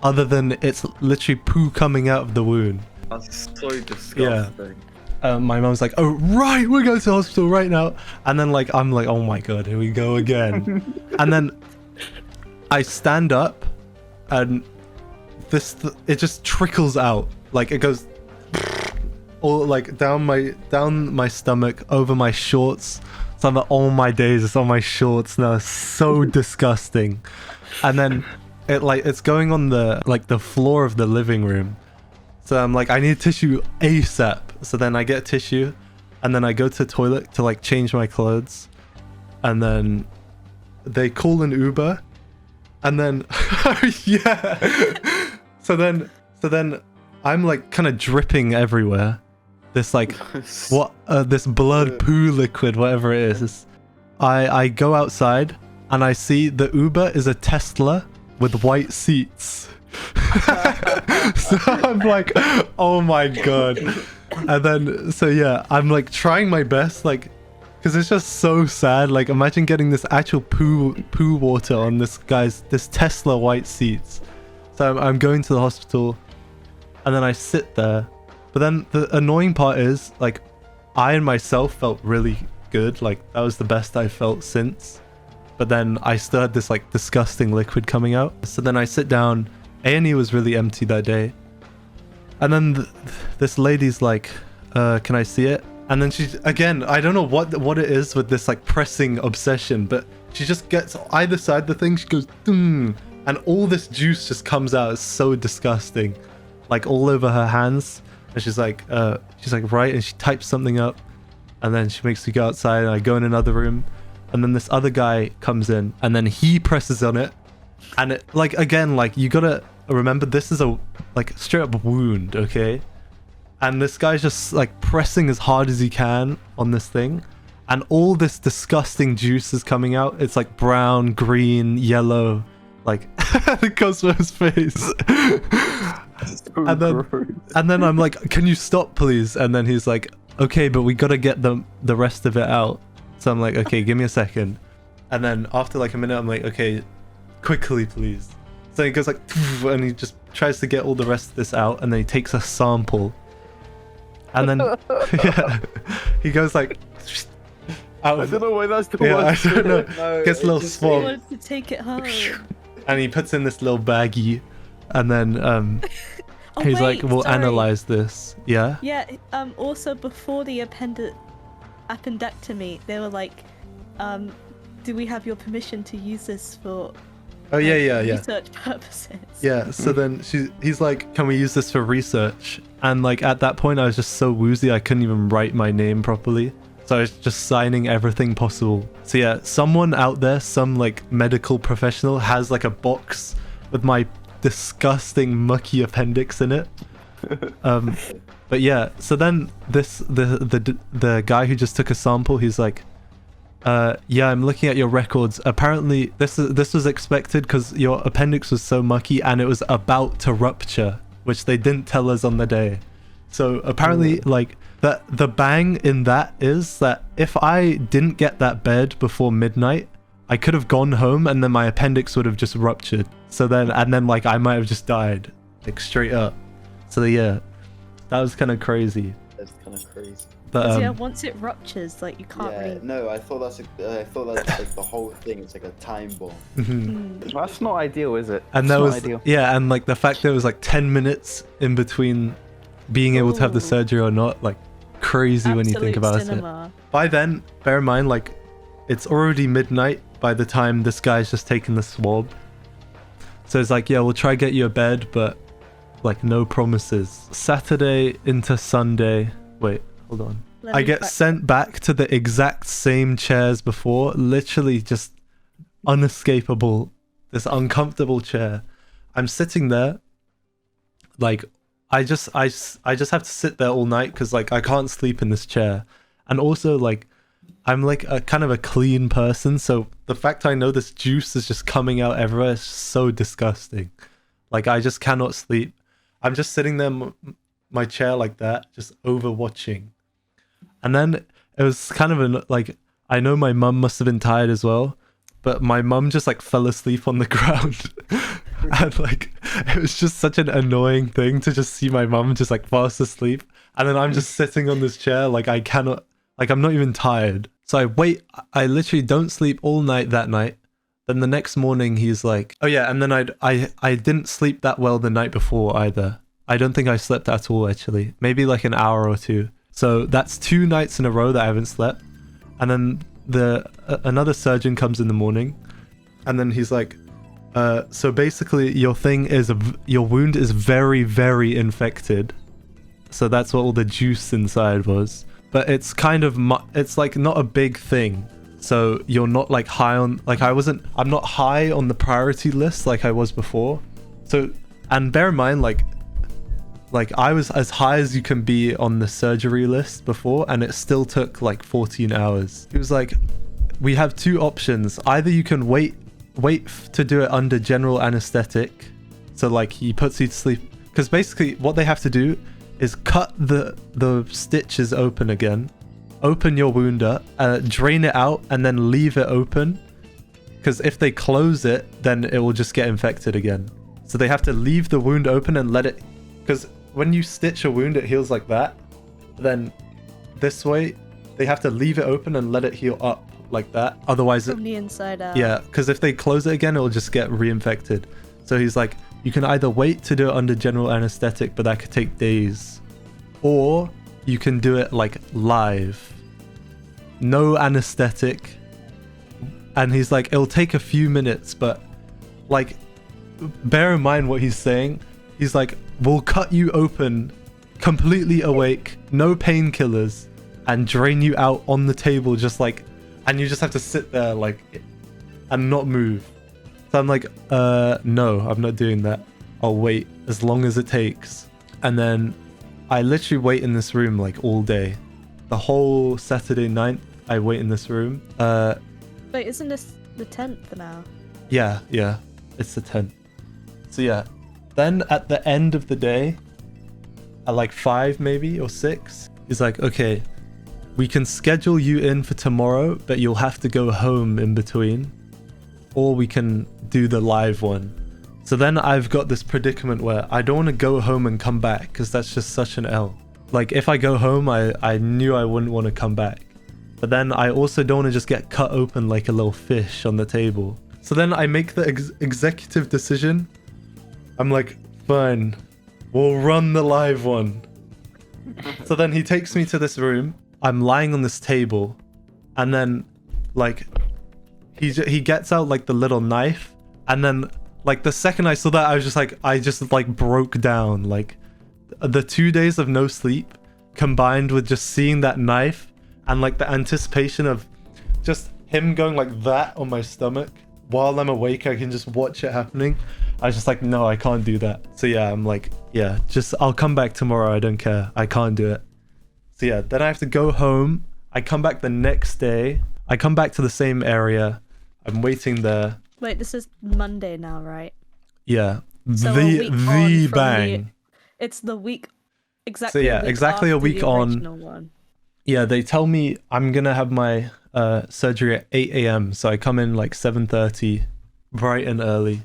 other than it's literally poo coming out of the wound? That's so disgusting. Yeah. My mom's like, oh right, we're going to the hospital right now. And then like, I'm like, oh my god, here we go again. And then I stand up, and it just trickles out. Like it goes all like down my stomach, over my shorts. So I'm like, oh my days, it's on my shorts now. It's so disgusting. And then it's going on the floor of the living room. So I'm like, I need tissue ASAP. So then I get tissue, and then I go to the toilet to like change my clothes, and then they call an Uber, and then yeah. So then I'm like kind of dripping everywhere. This like this blood poo liquid, whatever it is. I go outside and I see the Uber is a Tesla with white seats. So I'm like, oh my god. And then so yeah, I'm like trying my best, like, because it's just so sad. Like, imagine getting this actual poo water on this Tesla white seats. So I'm going to the hospital, and then I sit there. But then the annoying part is, like, I and myself felt really good. Like, that was the best I felt since. But then I still had this like disgusting liquid coming out. So then I sit down. A&E was really empty that day. And then this lady's like, can I see it? And then she, again, I don't know what it is with this like pressing obsession, but she just gets either side the thing, she goes, and all this juice just comes out. It's so disgusting. Like all over her hands. And she's like, right, and she types something up. And then she makes me go outside, and I go in another room. And then this other guy comes in, and then he presses on it. And it, like, again, like, you gotta remember, this is a like straight up wound, okay? And this guy's just like pressing as hard as he can on this thing, and all this disgusting juice is coming out. It's like brown, green, yellow, like the Cosmo's face. And then I'm like, can you stop please? And then he's like, okay, but we gotta get the rest of it out. So I'm like, okay, give me a second. And then after like a minute, I'm like, okay, quickly please. So he goes like, and he just tries to get all the rest of this out, and then he takes a sample. And then yeah, he goes like out. I don't know why that's the worst. I don't know. No, gets a little swab. He wanted to take it home. And he puts in this little baggie, and then he's wait, like, we'll sorry. analyze this. Yeah. Yeah. Also, before the appendectomy, they were like, do we have your permission to use this for? Oh yeah. Research purposes. Yeah. So then he's like, can we use this for research? And like at that point, I was just so woozy, I couldn't even write my name properly. So I was just signing everything possible. So yeah, someone out there, some like medical professional, has like a box with my disgusting mucky appendix in it. But yeah, so then the guy who just took a sample, he's like, yeah, I'm looking at your records. Apparently this was expected because your appendix was so mucky and it was about to rupture, which they didn't tell us on the day. So apparently like the bang in that is that if I didn't get that bed before midnight, I could have gone home and then my appendix would have just ruptured. So then, and then like I might have just died, like straight up. So yeah, that was kind of crazy. That's kind of crazy. But yeah, once it ruptures, like you can't really. No, I thought that's like the whole thing. It's like a time bomb. That's not ideal, is it? And That's there not was ideal. yeah, and like the fact there was like 10 minutes in between being able to have the surgery or not, like crazy when you think about it. By then, bear in mind, like it's already midnight by the time this guy's just taken the swab. So it's like, yeah, we'll try get you a bed, but like no promises. Saturday into Sunday. Wait, hold on. I get sent back to the exact same chairs before, literally just unescapable, this uncomfortable chair. I'm sitting there, like I just have to sit there all night because like I can't sleep in this chair. And also like I'm like a kind of a clean person, so the fact I know this juice is just coming out everywhere is so disgusting. Like I just cannot sleep. I'm just sitting there my chair like that, just overwatching. And then it was kind of like, I know my mum must have been tired as well, but my mum just like fell asleep on the ground. And like, it was just such an annoying thing to just see my mum just like fast asleep. And then I'm just sitting on this chair, like I cannot, like I'm not even tired. So I literally don't sleep all night that night. Then the next morning he's like, oh yeah, and then I didn't sleep that well the night before either. I don't think I slept at all actually. Maybe like an hour or two. So that's 2 nights in a row that I haven't slept. And then another surgeon comes in the morning, and then he's like, So basically your wound is very, very infected. So that's what all the juice inside was. But it's kind of, it's like not a big thing. So you're not like high on, like I'm not high on the priority list like I was before. So, and bear in mind, like I was as high as you can be on the surgery list before, and it still took like 14 hours. He was like, we have two options. Either you can wait to do it under general anesthetic. So like he puts you to sleep. Because basically what they have to do is cut the stitches open again, open your wound up, drain it out, and then leave it open. Because if they close it, then it will just get infected again. So they have to leave the wound open and let it, because when you stitch a wound, it heals like that. Then this way, they have to leave it open and let it heal up like that. Otherwise, from the inside out. Yeah, because if they close it again, it will just get reinfected. So he's like, you can either wait to do it under general anesthetic, but that could take days, or you can do it like live, no anesthetic. And he's like, it'll take a few minutes, but like, bear in mind what he's saying. He's like, we'll cut you open, completely awake, no painkillers, and drain you out on the table, just like, and you just have to sit there like, and not move. So I'm like, no, I'm not doing that. I'll wait as long as it takes. And then I literally wait in this room like all day. The whole Saturday night, I wait in this room. Wait, isn't this the 10th now? Yeah, it's the 10th. So yeah, then at the end of the day, at like 5 maybe or 6, he's like, okay, we can schedule you in for tomorrow, but you'll have to go home in between, or we can do the live one. So then I've got this predicament where I don't want to go home and come back, because that's just such an L. Like if I go home, I knew I wouldn't want to come back. But then I also don't want to just get cut open like a little fish on the table. So then I make the executive decision. I'm like, fine, we'll run the live one. So then he takes me to this room. I'm lying on this table, and then like he gets out like the little knife, and then like the second I saw that, I just broke down. Like the 2 days of no sleep combined with just seeing that knife and like the anticipation of just him going like that on my stomach while I'm awake, I can just watch it happening. I was just like, no, I can't do that. So yeah, I'm like, yeah, just I'll come back tomorrow. I don't care. I can't do it. So yeah, then I have to go home. I come back the next day. I come back to the same area. I'm waiting there. Wait, this is Monday now, right? Yeah. So the bang. It's the week exactly. So yeah, exactly a week on. One. Yeah, they tell me I'm gonna have my surgery at 8 a.m. So I come in like 7:30, bright and early.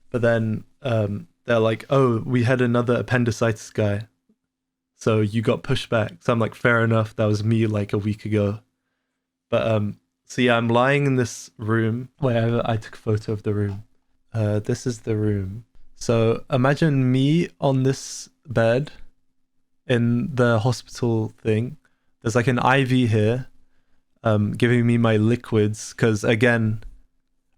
But then they're like, oh, we had another appendicitis guy, so you got pushed back. So I'm like, fair enough. That was me like a week ago. But so yeah, I'm lying in this room. Where I took a photo of the room. This is the room. So imagine me on this bed in the hospital thing. There's like an IV here, giving me my liquids. Because again,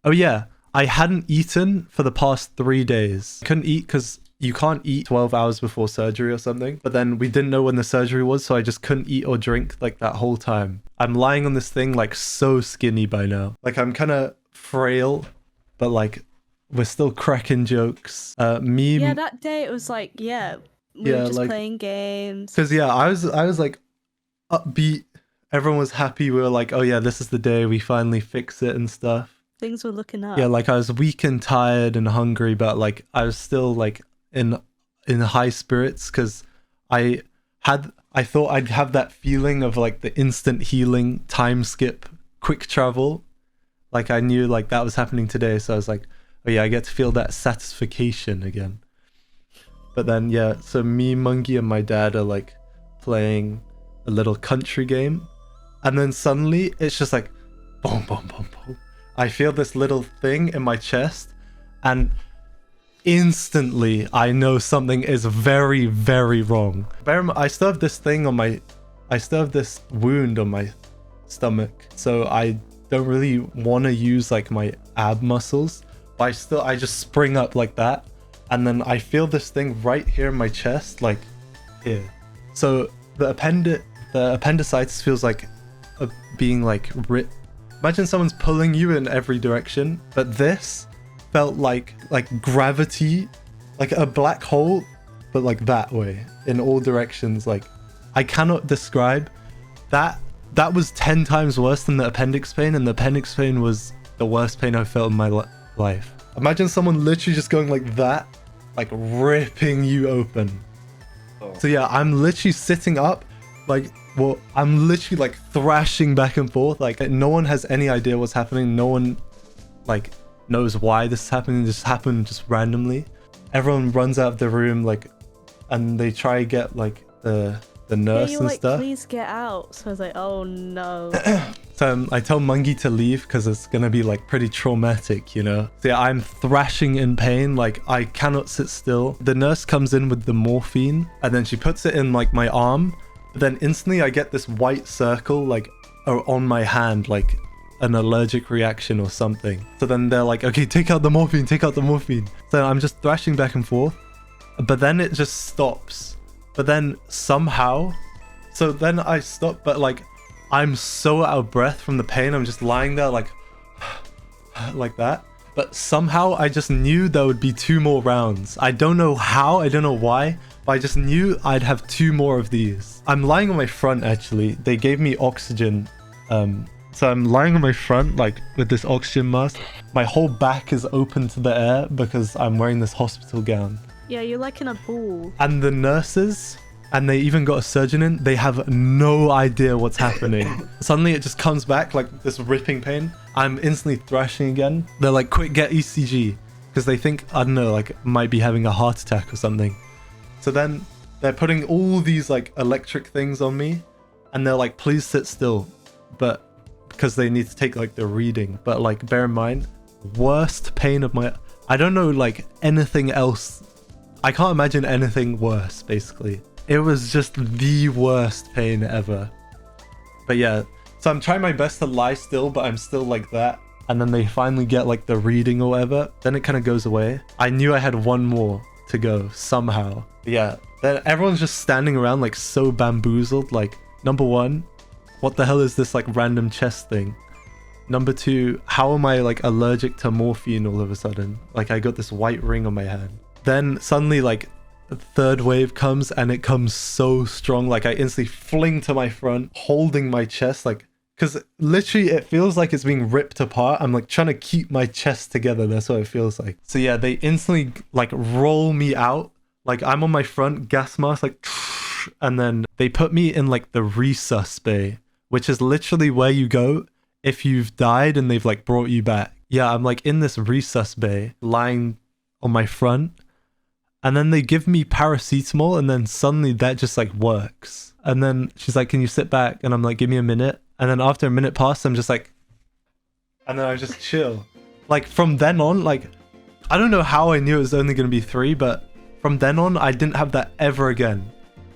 oh yeah, I hadn't eaten for the past 3 days. Couldn't eat because you can't eat 12 hours before surgery or something. But then we didn't know when the surgery was, so I just couldn't eat or drink like that whole time. I'm lying on this thing like so skinny by now. Like I'm kind of frail, but like we're still cracking jokes. Yeah, that day it was like, yeah, we were just like, playing games. Because yeah, I was like upbeat. Everyone was happy. We were like, oh yeah, this is the day we finally fix it and stuff. Things were looking up. Yeah, like I was weak and tired and hungry, but like I was still like in high spirits because I thought I'd have that feeling of like the instant healing, time skip, quick travel. Like I knew like that was happening today, so I was like, oh yeah, I get to feel that satisfaction again. But then yeah, so me, Mungie, and my dad are like playing a little country game, and then suddenly it's just like boom, boom, boom, boom. I feel this little thing in my chest, and instantly I know something is very, very wrong. I still have this thing on my, I still have this wound on my stomach, so I don't really want to use like my ab muscles, But I just spring up like that, and then I feel this thing right here in my chest, like here. So the appendicitis feels like being like ripped. Imagine someone's pulling you in every direction, but this felt like gravity, like a black hole, but like that way in all directions. Like I cannot describe that. That was 10 times worse than the appendix pain, and the appendix pain was the worst pain I've felt in my life. Imagine someone literally just going like that, like ripping you open. So yeah, I'm literally sitting up, like, well, I'm literally like thrashing back and forth. Like no one has any idea what's happening. No one like knows why this is happening. This happened just randomly. Everyone runs out of the room, like, and they try to get like the nurse and stuff. Please get out. So I was like, oh no. So I tell Mungie to leave because it's gonna be like pretty traumatic, you know. So yeah, I'm thrashing in pain, like I cannot sit still. The nurse comes in with the morphine, and then she puts it in like my arm. But then instantly I get this white circle like on my hand, like an allergic reaction or something. So then they're like, okay, take out the morphine, take out the morphine. So I'm just thrashing back and forth, but then it just stops. But then somehow, so then I stop, but like I'm so out of breath from the pain. I'm just lying there like like that. But somehow I just knew there would be 2 more rounds. I don't know how, I don't know why, but I just knew I'd have 2 more of these. I'm lying on my front actually. They gave me oxygen. So I'm lying on my front like with this oxygen mask. My whole back is open to the air because I'm wearing this hospital gown. Yeah, you're like in a ball. And the nurses, and they even got a surgeon in, they have no idea what's happening. Suddenly it just comes back like this ripping pain. I'm instantly thrashing again. They're like, quick, get ECG. Because they think, I don't know, like might be having a heart attack or something. So then they're putting all these like electric things on me. And they're like, please sit still. But because they need to take like the reading. But like, bear in mind, worst pain of my... I don't know like anything else. I can't imagine anything worse, basically. It was just the worst pain ever. But yeah, so I'm trying my best to lie still, but I'm still like that. And then they finally get like the reading or whatever. Then it kind of goes away. I knew I had 1 more to go somehow. But yeah, then everyone's just standing around like so bamboozled. Like, number 1, what the hell is this like random chest thing? Number 2, how am I like allergic to morphine all of a sudden? Like I got this white ring on my hand. Then suddenly like a 3rd wave comes, and it comes so strong. Like I instantly fling to my front, holding my chest, like, because literally it feels like it's being ripped apart. I'm like trying to keep my chest together. That's what it feels like. So yeah, they instantly like roll me out. Like I'm on my front, gas mask, like, and then they put me in like the resus bay, which is literally where you go if you've died and they've like brought you back. Yeah, I'm like in this resus bay, lying on my front. And then they give me paracetamol, and then suddenly that just like works. And then she's like, can you sit back? And I'm like, give me a minute. And then after a minute passed, I'm just like, and then I just chill. Like from then on, like, I don't know how I knew it was only going to be 3, but from then on, I didn't have that ever again.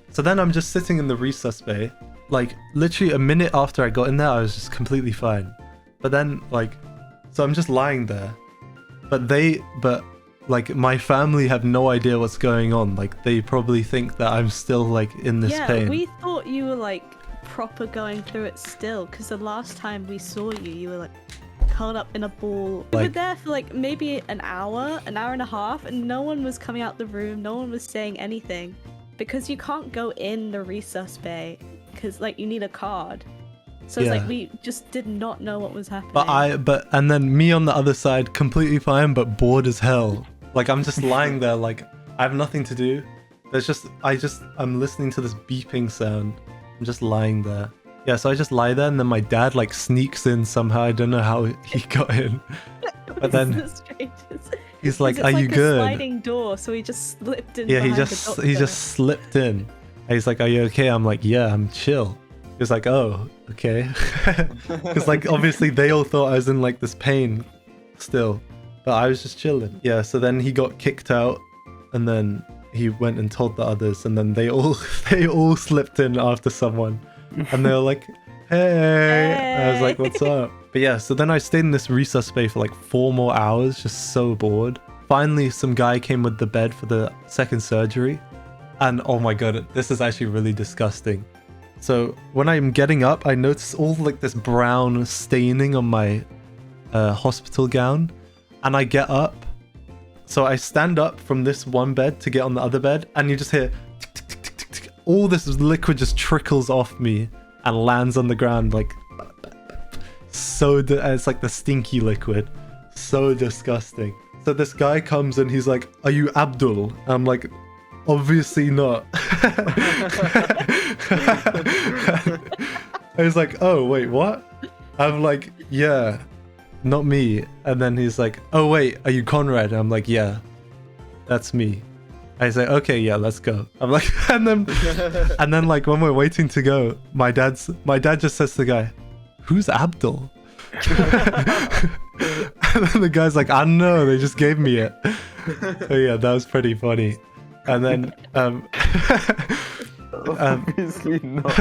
So then I'm just sitting in the resus bay. Like literally a minute after I got in there, I was just completely fine. But then like, so I'm just lying there. But like my family have no idea what's going on. Like they probably think that I'm still like in this pain. Yeah, we thought you were like proper going through it still, because the last time we saw you, you were like curled up in a ball. We were there for like maybe an hour and a half, and no one was coming out the room. No one was saying anything, because you can't go in the resus bay because like you need a card. So it's like we just did not know what was happening. And then me on the other side, completely fine, but bored as hell. Like I'm just lying there, like I have nothing to do. I'm listening to this beeping sound. I'm just lying there. Yeah, so I just lie there, and then my dad like sneaks in somehow. I don't know how he got in. But then he's like, "Are you good?" Like a sliding door, so he just slipped in. Yeah, he just slipped in. And he's like, "Are you okay?" I'm like, "Yeah, I'm chill." He was like, "Oh, okay." Because like obviously they all thought I was in like this pain still. But I was just chilling. Yeah, so then he got kicked out, and then he went and told the others, and then they all slipped in after someone. And they were like, hey. I was like, what's up? But yeah, so then I stayed in this resus bay for like 4 more hours, just so bored. Finally, some guy came with the bed for the second surgery. And oh my god, this is actually really disgusting. So when I'm getting up, I notice all like this brown staining on my hospital gown. And I get up. So I stand up from this one bed to get on the other bed. And you just hear tick, tick, tick, tick, tick, tick. All this liquid just trickles off me and lands on the ground like... it's like the stinky liquid. So disgusting. So this guy comes and he's like, "Are you Abdul?" I'm like, "Obviously not." He's like, "Oh wait, what?" I'm like, "Yeah, not me." And then he's like, "Oh wait, are you Conrad?" I'm like, "Yeah, that's me." I say, "Okay, yeah, let's go." I'm like, and then like when we're waiting to go, my dad just says to the guy, "Who's Abdul?" And then the guy's like, "I don't know, they just gave me it." So yeah, that was pretty funny. And then Obviously not.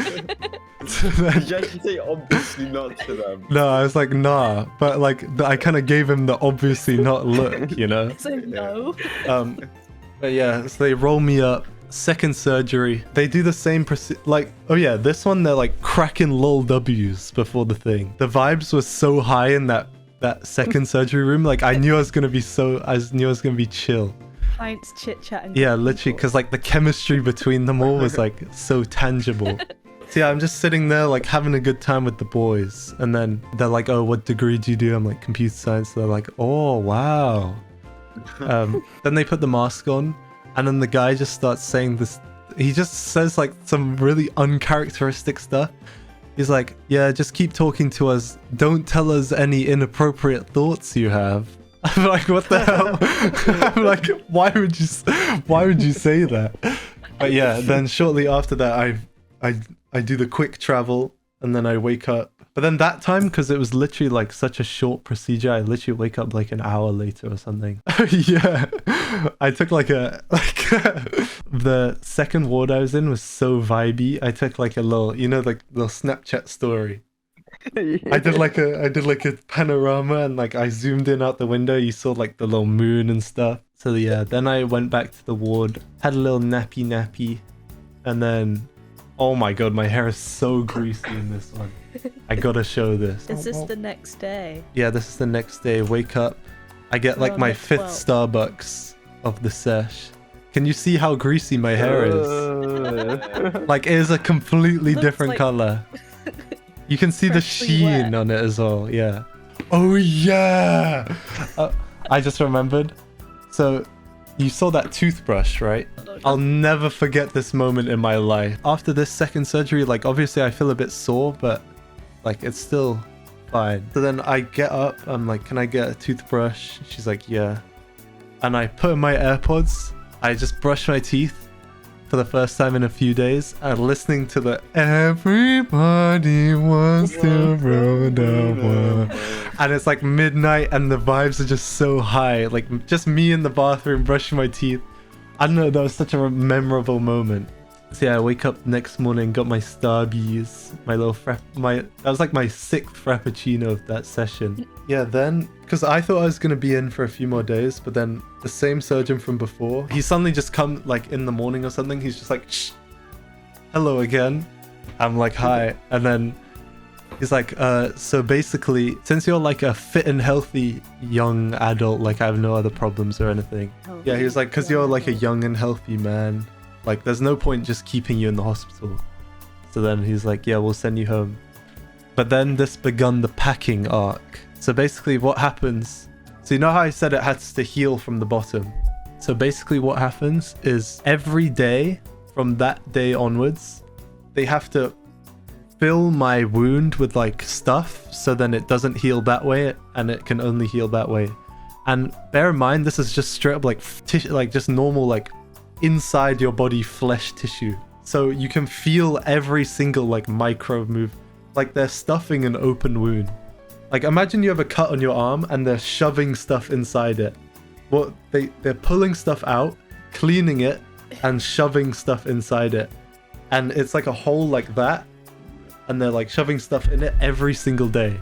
Did you actually say obviously not to them? No, I was like, nah, but like I kind of gave him the obviously not look, you know. So no. But yeah, so they roll me up. Second surgery, they do the same like, oh yeah, this one they're like cracking lol W's before the thing. The vibes were so high in that second surgery room. Like I knew I was gonna be chill. Pints, chit chatting. Yeah, literally, because like the chemistry between them all was like so tangible. So yeah, I'm just sitting there like having a good time with the boys, and then they're like, "Oh, what degree do you do?" I'm like, "Computer science." They're like, "Oh wow." Then they put the mask on. And then the guy just starts saying this. He just says like some really uncharacteristic stuff. He's like, "Yeah, just keep talking to us. Don't tell us any inappropriate thoughts you have." I'm like, "What the hell?" I'm like, why would you say that? But yeah, then shortly after that, I do the quick travel, and then I wake up. But then that time, because it was literally like such a short procedure, I literally wake up like an hour later or something. Yeah, I took the second ward I was in was so vibey. I took like a little, you know, like little Snapchat story. Yeah. I did like a panorama, and like I zoomed in out the window. You saw like the little moon and stuff. So yeah, then I went back to the ward, had a little nappy, and then, oh my god, my hair is so greasy in this one. I gotta show this. Is this the next day? Yeah, this is the next day. Wake up. I get like my 5th Starbucks of the sesh. Can you see how greasy my hair is? Like it is a completely different color. You can see the sheen on it as well. Yeah. Oh yeah. I just remembered. So you saw that toothbrush, right? I'll never forget this moment in my life. After this second surgery, like obviously I feel a bit sore, but like it's still fine. So then I get up, I'm like, "Can I get a toothbrush?" She's like, "Yeah." And I put in my AirPods, I just brush my teeth for the first time in a few days, and listening to the "Everybody wants to rule the world." And it's like midnight and the vibes are just so high. Like just me in the bathroom brushing my teeth. I don't know, that was such a memorable moment. So yeah, I wake up next morning, got my Starbies, my little that was like my 6th Frappuccino of that session. Yeah, then, because I thought I was going to be in for a few more days, but then the same surgeon from before, he suddenly just come like in the morning or something, he's just like, "Shh, hello again." I'm like, "Hi." And then he's like, "So basically, since you're like a fit and healthy young adult, like I have no other problems or anything." Oh, yeah, he was like, "Because you're like a young and healthy man, like there's no point just keeping you in the hospital." So then he's like, "Yeah, we'll send you home." But then this begun the packing arc. So basically what happens, so you know how I said it has to heal from the bottom? So basically what happens is every day from that day onwards, they have to fill my wound with like stuff, so then it doesn't heal that way and it can only heal that way. And bear in mind, this is just straight up like like just normal like inside your body flesh tissue. So you can feel every single like micro move, like they're stuffing an open wound. Like imagine you have a cut on your arm and they're shoving stuff inside it. Well, they're pulling stuff out, cleaning it, and shoving stuff inside it. And it's like a hole like that, and they're like shoving stuff in it every single day.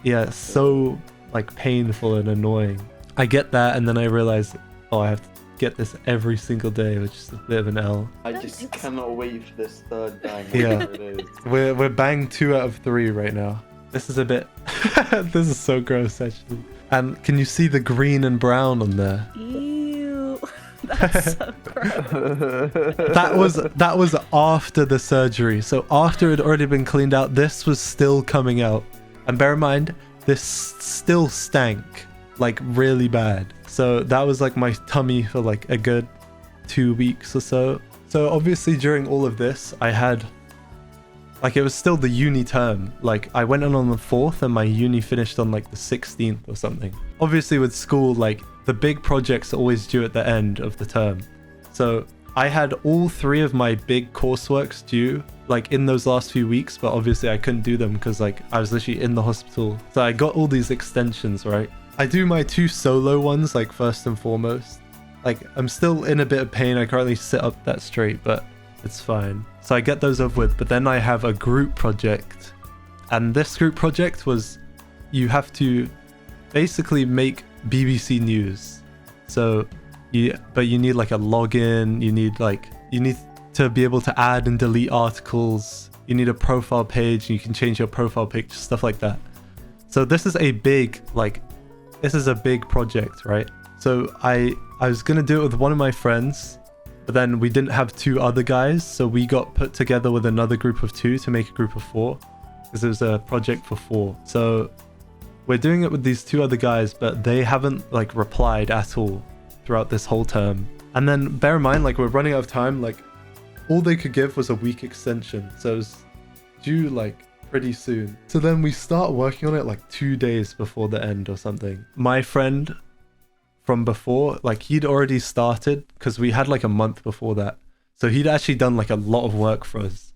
it's so like painful and annoying. I get that, and then I realize, oh, I have to get this every single day, which is a bit of an L. I just cannot wait for this third time. Yeah. Whatever it is. We're bang 2 out of 3 right now. This is a bit this is so gross actually. And can you see the green and brown on there? Ew. That's so gross. That was after the surgery. So after it had already been cleaned out, this was still coming out. And bear in mind, this still stank like really bad. So that was like my tummy for like a good 2 weeks or so. So obviously during all of this, I had like, it was still the uni term. Like I went on the 4th and my uni finished on like the 16th or something. Obviously with school, like the big projects are always due at the end of the term. So I had all 3 of my big courseworks due like in those last few weeks, but obviously I couldn't do them because like I was literally in the hospital. So I got all these extensions, right? I do my 2 solo ones like first and foremost. Like I'm still in a bit of pain. I can't really sit up that straight, but it's fine. So I get those over with, but then I have a group project. And this group project was, you have to basically make BBC News. So you need like a login, you need to be able to add and delete articles, you need a profile page, you can change your profile picture, stuff like that. So this is a big project, right? So I was gonna do it with one of my friends, but then we didn't have 2 other guys, so we got put together with another group of 2 to make a group of 4, because it was a project for 4. So we're doing it with these 2 other guys, but they haven't like replied at all throughout this whole term. And then bear in mind, like we're running out of time, like all they could give was a week extension, so it was due like pretty soon. So then we start working on it like 2 days before the end or something. My friend from before, like he'd already started because we had like a month before that, so he'd actually done like a lot of work for us.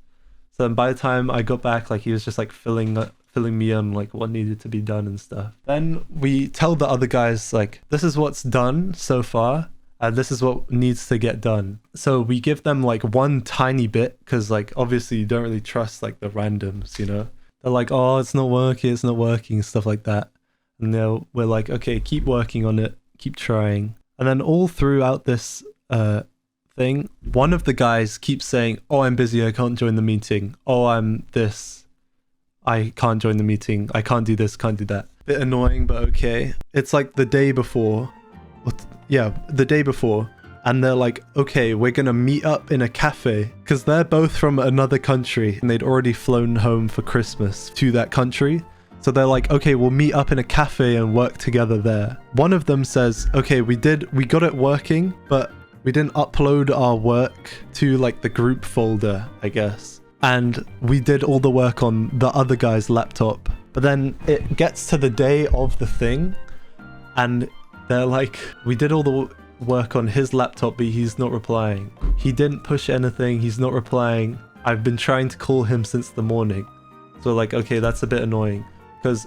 So then by the time I got back, like he was just like filling me in like what needed to be done and stuff. Then we tell the other guys like, this is what's done so far and this is what needs to get done. So we give them like one tiny bit, because like obviously you don't really trust like the randoms, you know. They're like, oh, it's not working, stuff like that. And then we're like, okay, keep working on it, keep trying. And then all throughout this thing, one of the guys keeps saying, oh, I'm busy, I can't join the meeting. Oh, I'm this, I can't join the meeting, I can't do this, can't do that. Bit annoying, but okay. It's like the day before, the day before, and they're like, okay, we're gonna meet up in a cafe, because they're both from another country and they'd already flown home for Christmas to that country. So they're like, okay, we'll meet up in a cafe and work together there. One of them says, okay, we got it working, but we didn't upload our work to like the group folder, I guess. And we did all the work on the other guy's laptop. But then it gets to the day of the thing and they're like, we did all the work on his laptop, but he's not replying. He didn't push anything, he's not replying. I've been trying to call him since the morning. So like, okay, that's a bit annoying, because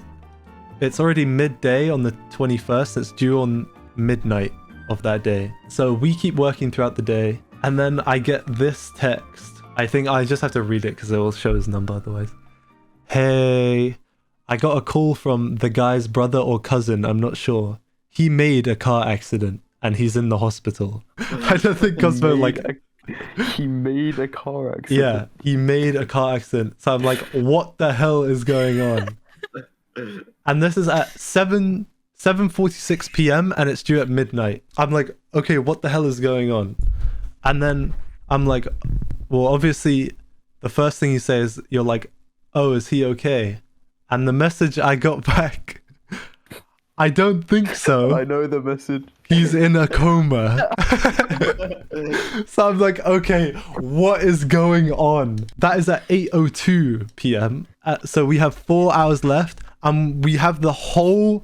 it's already midday on the 21st, it's due on midnight of that day. So we keep working throughout the day, and then I get this text. I think I just have to read it because it will show his number otherwise. Hey, I got a call from the guy's brother or cousin, I'm not sure. He made a car accident and he's in the hospital. I don't think Cosmo he made a car accident. Yeah, he made a car accident. So I'm like, what the hell is going on? And this is at 7:46 p.m. and it's due at midnight. I'm like, okay, what the hell is going on? And then I'm like, well, obviously the first thing you say is, you're like, oh, is he okay? And the message I got back, I don't think so. I know the message. He's in a coma. So I'm like, okay, what is going on? That is at 8:02 p.m. So we have 4 hours left. We have the whole,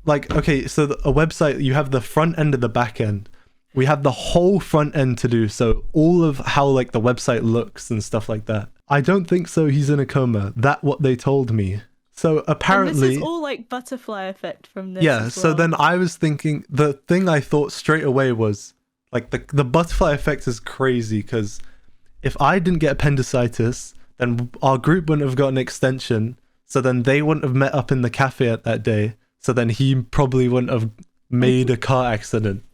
like, okay, so a website, you have the front end and the back end. We have the whole front end to do. So all of how like the website looks and stuff like that. I don't think so. He's in a coma. That's what they told me. So apparently, and this is all like butterfly effect from this. Yeah. As So well. then I was thinking, the thing I thought straight away was like the butterfly effect is crazy, because if I didn't get appendicitis, then our group wouldn't have got an extension. So then they wouldn't have met up in the cafe at that day. So then he probably wouldn't have made a car accident.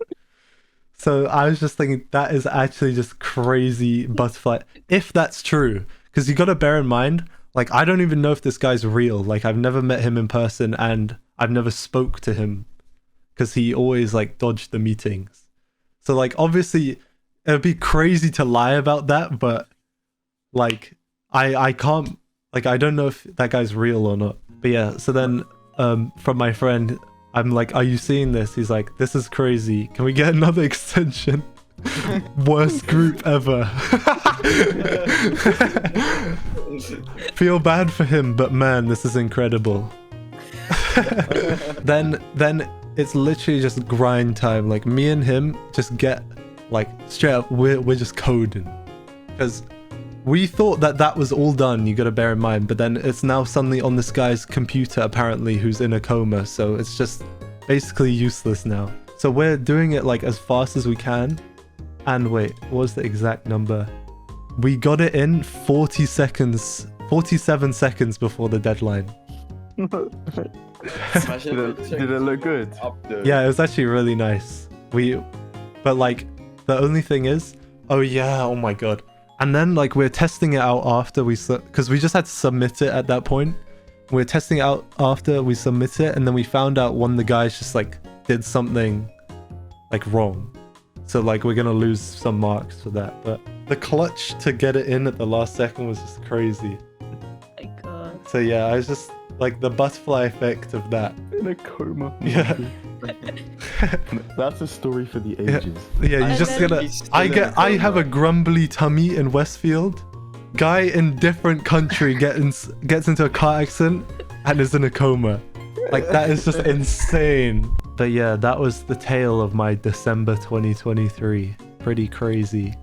So I was just thinking that is actually just crazy butterfly. If that's true, because you got to bear in mind, like, I don't even know if this guy's real. Like, I've never met him in person and I've never spoke to him because he always like dodged the meetings. So like, obviously it would be crazy to lie about that, but like, I can't, like, I don't know if that guy's real or not. But yeah, so then from my friend, I'm like, are you seeing this? He's like, this is crazy. Can we get another extension? Worst group ever. Feel bad for him, but man, this is incredible. Then it's literally just grind time. Like, me and him just get, like, straight up, we're just coding. Because we thought that was all done, you gotta bear in mind, but then it's now suddenly on this guy's computer, apparently, who's in a coma, so it's just basically useless now. So we're doing it, like, as fast as we can. And wait, what was the exact number? We got it in 47 seconds before the deadline. Did it look good? Yeah, it was actually really nice. But like, the only thing is, oh yeah, oh my god. And then like, we're testing it out after because we just had to submit it at that point. We're testing it out after we submit it, and then we found out one of the guys just like did something like wrong. So like, we're gonna lose some marks for that. But the clutch to get it in at the last second was just crazy. Oh my god. So yeah, I was just like, the butterfly effect of that. In a coma. Yeah. That's a story for the ages. Yeah, you just gotta. I have a grumbly tummy in Westfield. Guy in different country gets into a car accident and is in a coma. Like, that is just insane. But yeah, that was the tale of my December 2023. Pretty crazy.